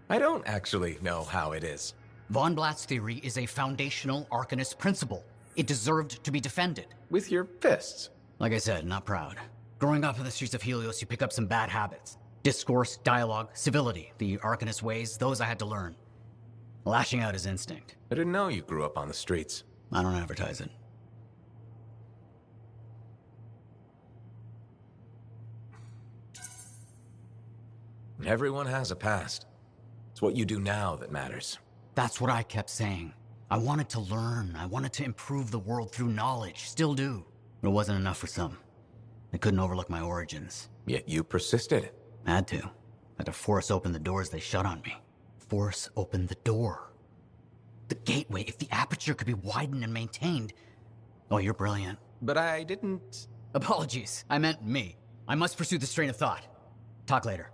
I don't actually know how it is. Von Blatt's theory is a foundational Arcanist principle. It deserved to be defended. With your fists? Like I said, not proud. Growing up in the streets of Helios, you pick up some bad habits. Discourse, dialogue, civility. The Arcanist ways, those I had to learn. Lashing out is instinct. I didn't know you grew up on the streets. I don't advertise it. Everyone has a past. It's what you do now that matters. That's what I kept saying. I wanted to learn. I wanted to improve the world through knowledge. Still do. But it wasn't enough for some. They couldn't overlook my origins. Yet you persisted. Had to. Had to force open the doors they shut on me. Force open the door. The gateway, if the aperture could be widened and maintained. Oh, you're brilliant. But I didn't... Apologies. I meant me. I must pursue this train of thought. Talk later.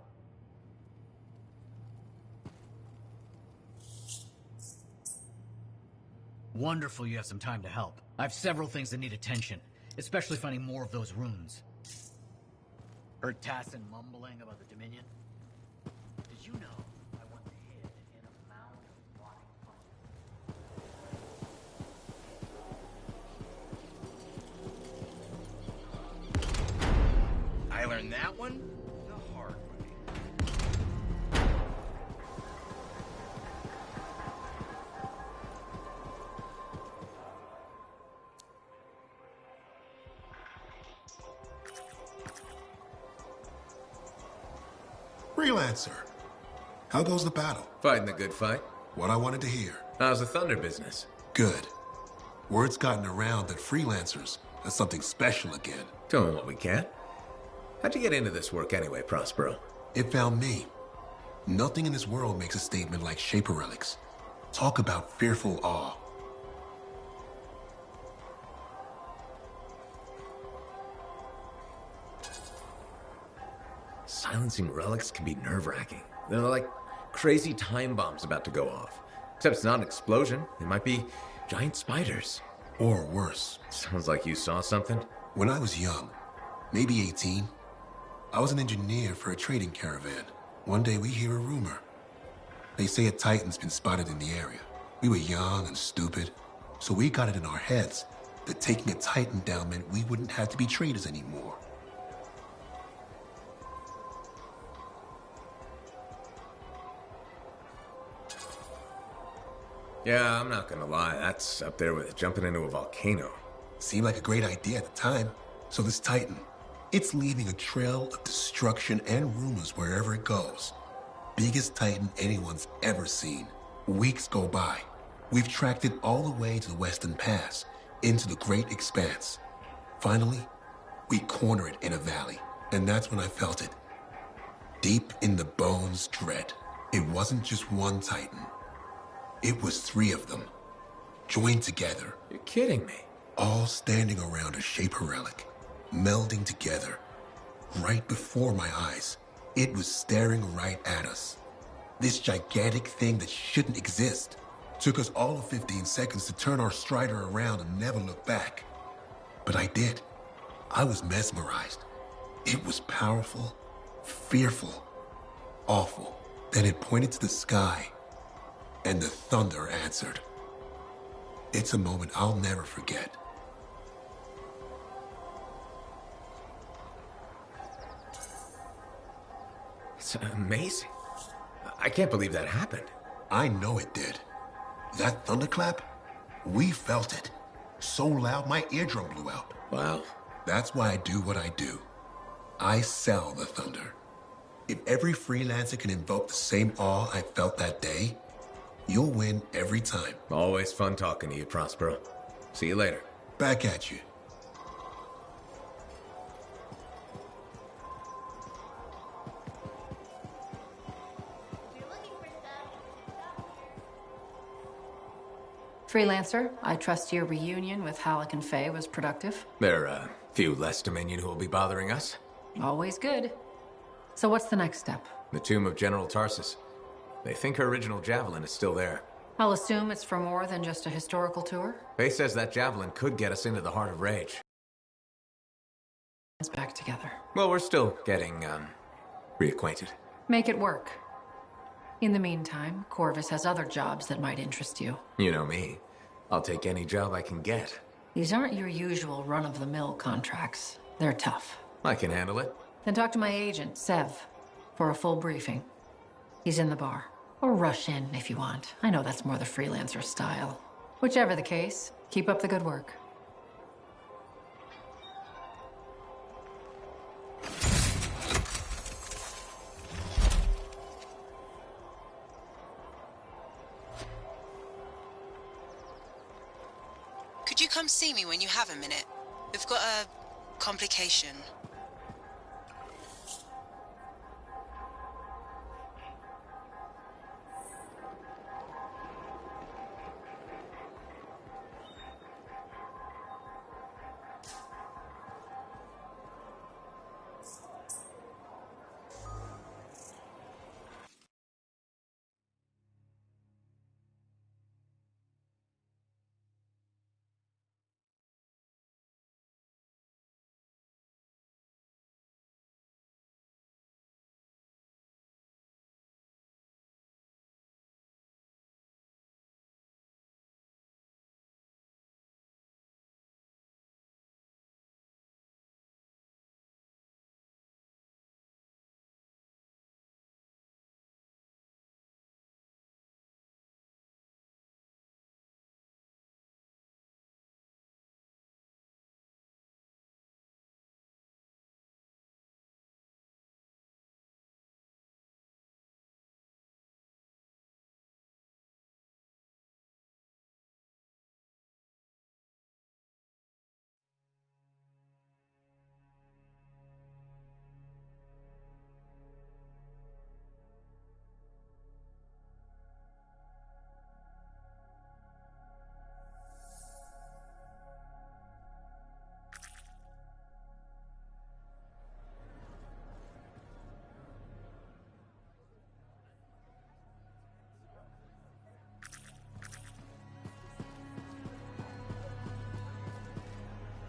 Wonderful you have some time to help. I have several things that need attention, especially finding more of those runes. Heard Tassin mumbling about the Dominion? Did you know I once hid in a mound of rotting fungus? I learned that one the hard way. Freelancer, how goes the battle? Fighting the good fight. What I wanted to hear. How's the Thunder business? Good. Word's gotten around that freelancers are something special again. Doing what we can. How'd you get into this work anyway, Prospero? It found me. Nothing in this world makes a statement like Shaper relics. Talk about fearful awe. Silencing relics can be nerve-wracking. They're like crazy time bombs about to go off. Except it's not an explosion. It might be giant spiders. Or worse. Sounds like you saw something. When I was young, maybe 18, I was an engineer for a trading caravan. One day we hear a rumor. They say a Titan's been spotted in the area. We were young and stupid, so we got it in our heads that taking a Titan down meant we wouldn't have to be traders anymore. Yeah, I'm not gonna lie. That's up there with jumping into a volcano. Seemed like a great idea at the time. So this Titan, it's leaving a trail of destruction and rumors wherever it goes. Biggest Titan anyone's ever seen. Weeks go by. We've tracked it all the way to the Western Pass, into the Great Expanse. Finally, we corner it in a valley, and that's when I felt it. Deep in the bones dread. It wasn't just one Titan. It was 3 of them, joined together. You're kidding me. All standing around a Shaper relic, melding together. Right before my eyes, it was staring right at us. This gigantic thing that shouldn't exist. Took us all of 15 seconds to turn our Strider around and never look back. But I did. I was mesmerized. It was powerful, fearful, awful. Then it pointed to the sky, and the thunder answered. It's a moment I'll never forget. It's amazing. I can't believe that happened. I know it did. That thunderclap, we felt it. So loud my eardrum blew out. Wow. That's why I do what I do. I sell the thunder. If every freelancer can invoke the same awe I felt that day, you'll win every time. Always fun talking to you, Prospero. See you later. Back at you. Freelancer, I trust your reunion with Halleck and Faye was productive. There are a few less Dominion who will be bothering us. Always good. So what's the next step? The tomb of General Tarsus. They think her original javelin is still there. I'll assume it's for more than just a historical tour. Faye says that javelin could get us into the Heart of Rage. It's back together. Well, we're still getting, reacquainted. Make it work. In the meantime, Corvus has other jobs that might interest you. You know me. I'll take any job I can get. These aren't your usual run-of-the-mill contracts. They're tough. I can handle it. Then talk to my agent, Sev, for a full briefing. He's in the bar. Or rush in if you want. I know that's more the freelancer style. Whichever the case, keep up the good work. Could you come see me when you have a minute? We've got a complication.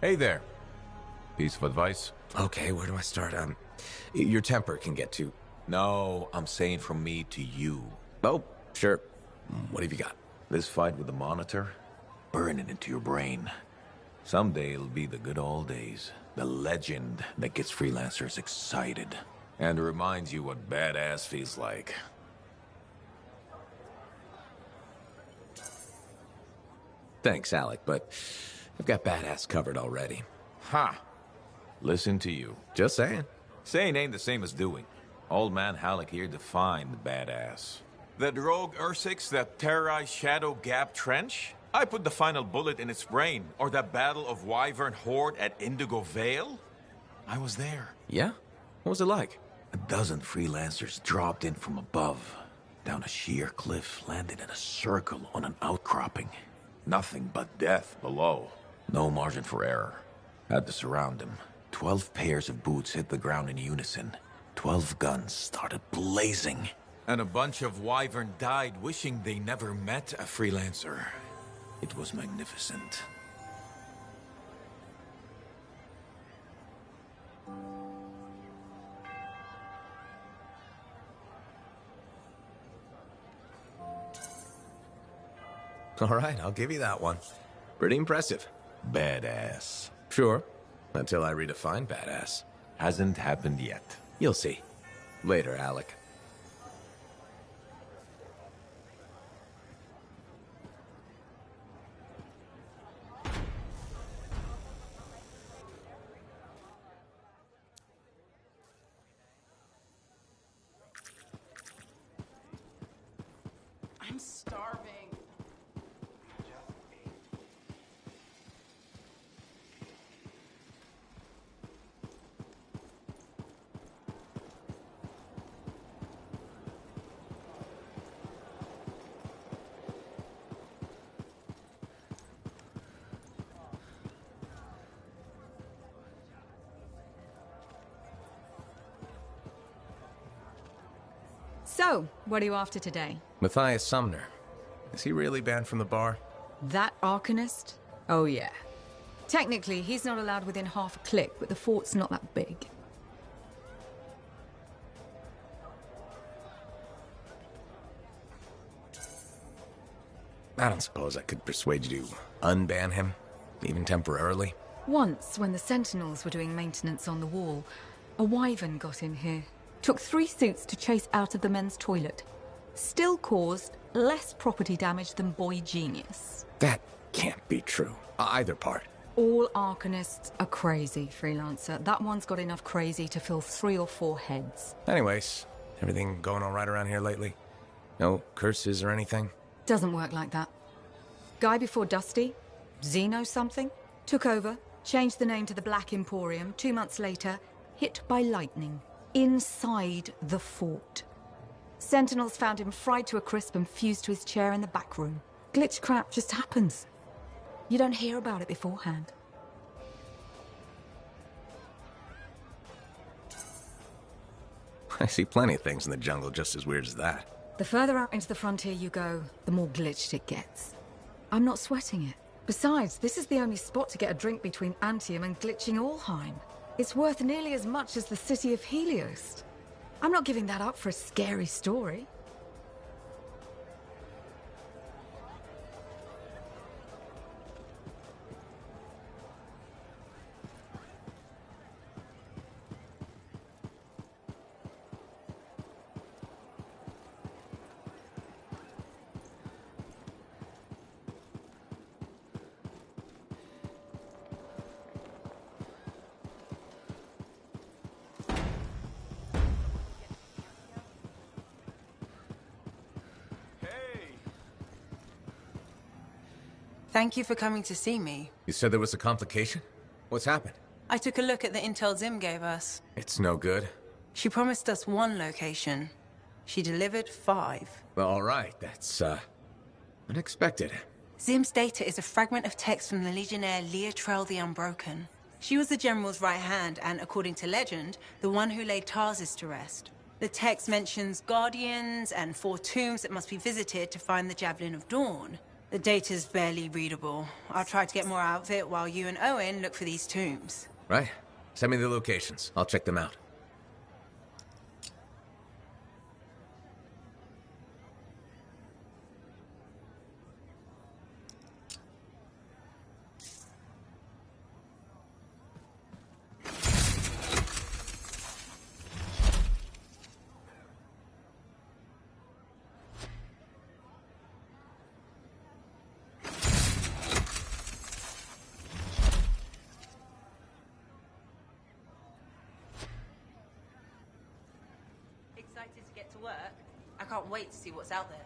Hey there. Piece of advice? Okay, where do I start? Your temper can get to... No, I'm saying from me to you. Oh, sure. What have you got? This fight with the Monitor, burn it into your brain. Someday it'll be the good old days. The legend that gets freelancers excited. And reminds you what badass feels like. Thanks, Alec, but I've got badass covered already. Ha! Listen to you. Just saying. Saying ain't the same as doing. Old man Halleck here defined the badass. That rogue Ursix that terrorized Shadow Gap Trench? I put the final bullet in its brain. Or that battle of Wyvern Horde at Indigo Vale? I was there. Yeah? What was it like? A dozen freelancers dropped in from above. Down a sheer cliff, landed in a circle on an outcropping. Nothing but death below. No margin for error. Had to surround him. 12 pairs of boots hit the ground in unison. 12 guns started blazing. And a bunch of Wyvern died wishing they never met a freelancer. It was magnificent. All right, I'll give you that one. Pretty impressive. Badass. Sure. Until I redefine badass. Hasn't happened yet. You'll see. Later, Alec. I'm starving. So, what are you after today? Matthias Sumner. Is he really banned from the bar? That Arcanist? Oh yeah. Technically, he's not allowed within half a click, but the fort's not that big. I don't suppose I could persuade you to unban him, even temporarily. Once, when the Sentinels were doing maintenance on the wall, a wyvern got in here. Took 3 suits to chase out of the men's toilet. Still caused less property damage than Boy Genius. That can't be true. Either part. All Arcanists are crazy, Freelancer. That one's got enough crazy to fill 3 or 4 heads. Anyways, everything going all right around here lately? No curses or anything? Doesn't work like that. Guy before Dusty, Xeno something, took over, changed the name to the Black Emporium. 2 months later, hit by lightning. Inside the fort. Sentinels found him fried to a crisp and fused to his chair in the back room. Glitch crap just happens. You don't hear about it beforehand. I see plenty of things in the jungle just as weird as that. The further out into the frontier you go, the more glitched it gets. I'm not sweating it. Besides, this is the only spot to get a drink between Anthem and glitching Allheim. It's worth nearly as much as the city of Helios. I'm not giving that up for a scary story. Thank you for coming to see me. You said there was a complication? What's happened? I took a look at the intel Zim gave us. It's no good. She promised us 1 location. She delivered 5. Well, all right, that's, unexpected. Zim's data is a fragment of text from the Legionnaire Leotrel the Unbroken. She was the General's right hand and, according to legend, the one who laid Tarsus to rest. The text mentions guardians and 4 tombs that must be visited to find the Javelin of Dawn. The data's barely readable. I'll try to get more out of it while you and Owen look for these tombs. Right. Send me the locations. I'll check them out. Excited to get to work? I can't wait to see what's out there.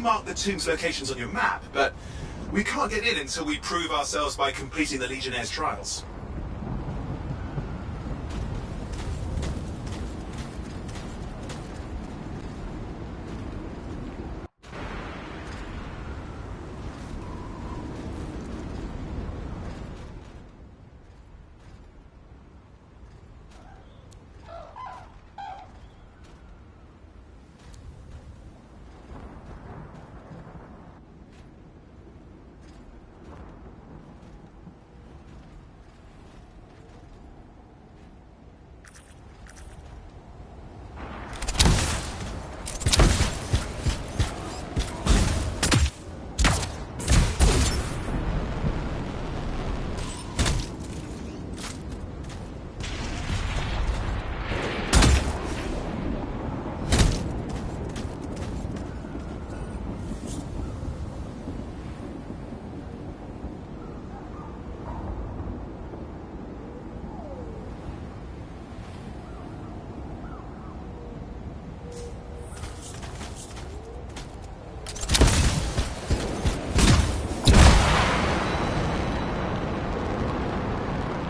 may mark the tomb's locations on your map, but we can't get in until we prove ourselves by completing the Legionnaire's trials.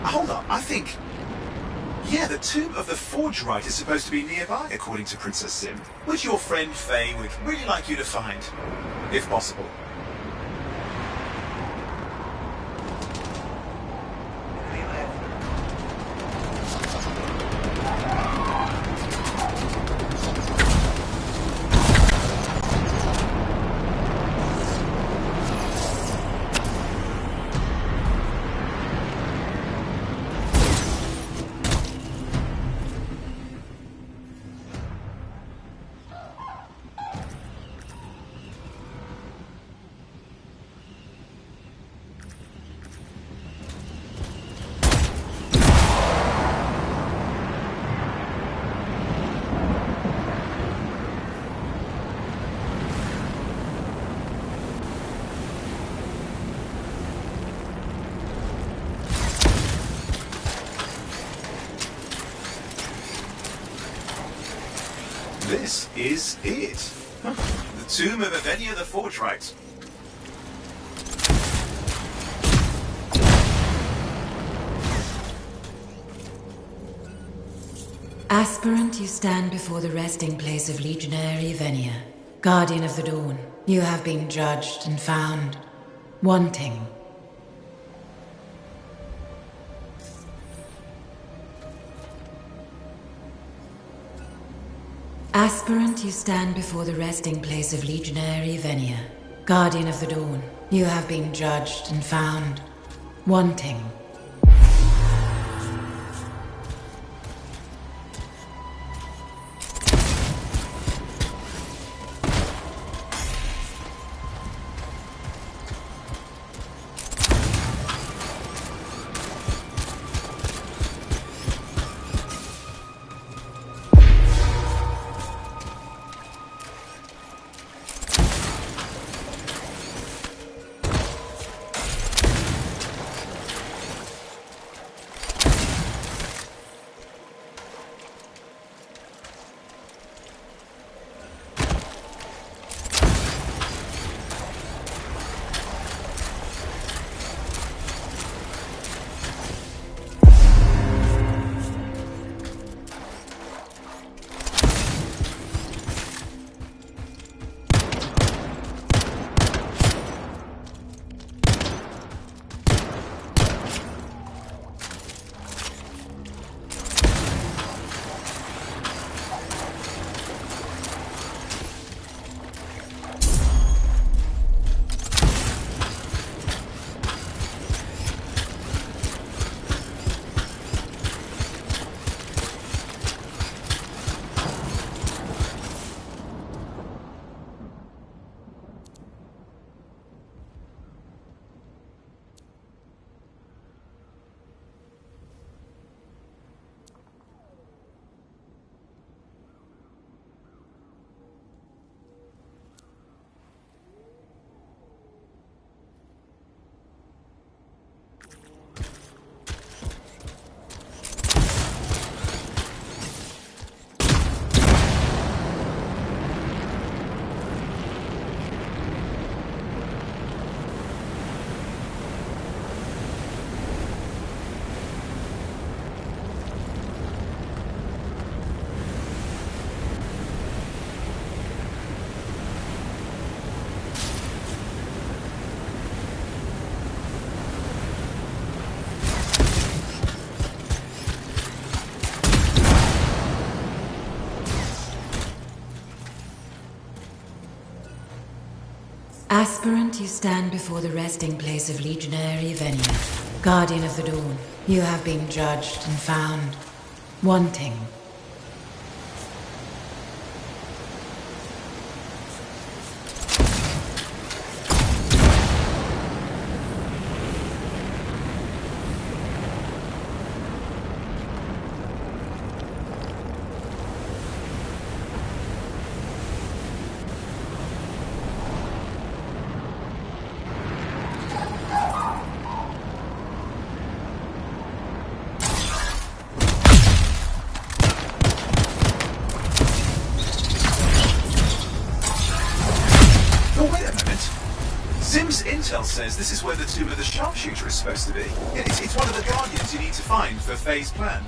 Hold up, I think... Yeah, the tomb of the Forge Rite is supposed to be nearby, according to Princess Sim, which your friend Faye would really like you to find, if possible. This is it. The tomb of Avenia the Forge Rite. Aspirant, you stand before the resting place of Legionary Avenia. Guardian of the Dawn, you have been judged and found wanting. Aspirant, you stand before the resting place of Legionary Avenia. Guardian of the Dawn, you have been judged and found wanting. Aspirant, you stand before the resting place of Legionary Venia. Guardian of the Dawn, you have been judged and found wanting. Intel says this is where the tomb of the sharpshooter is supposed to be. It's one of the guardians you need to find for Faye's plan.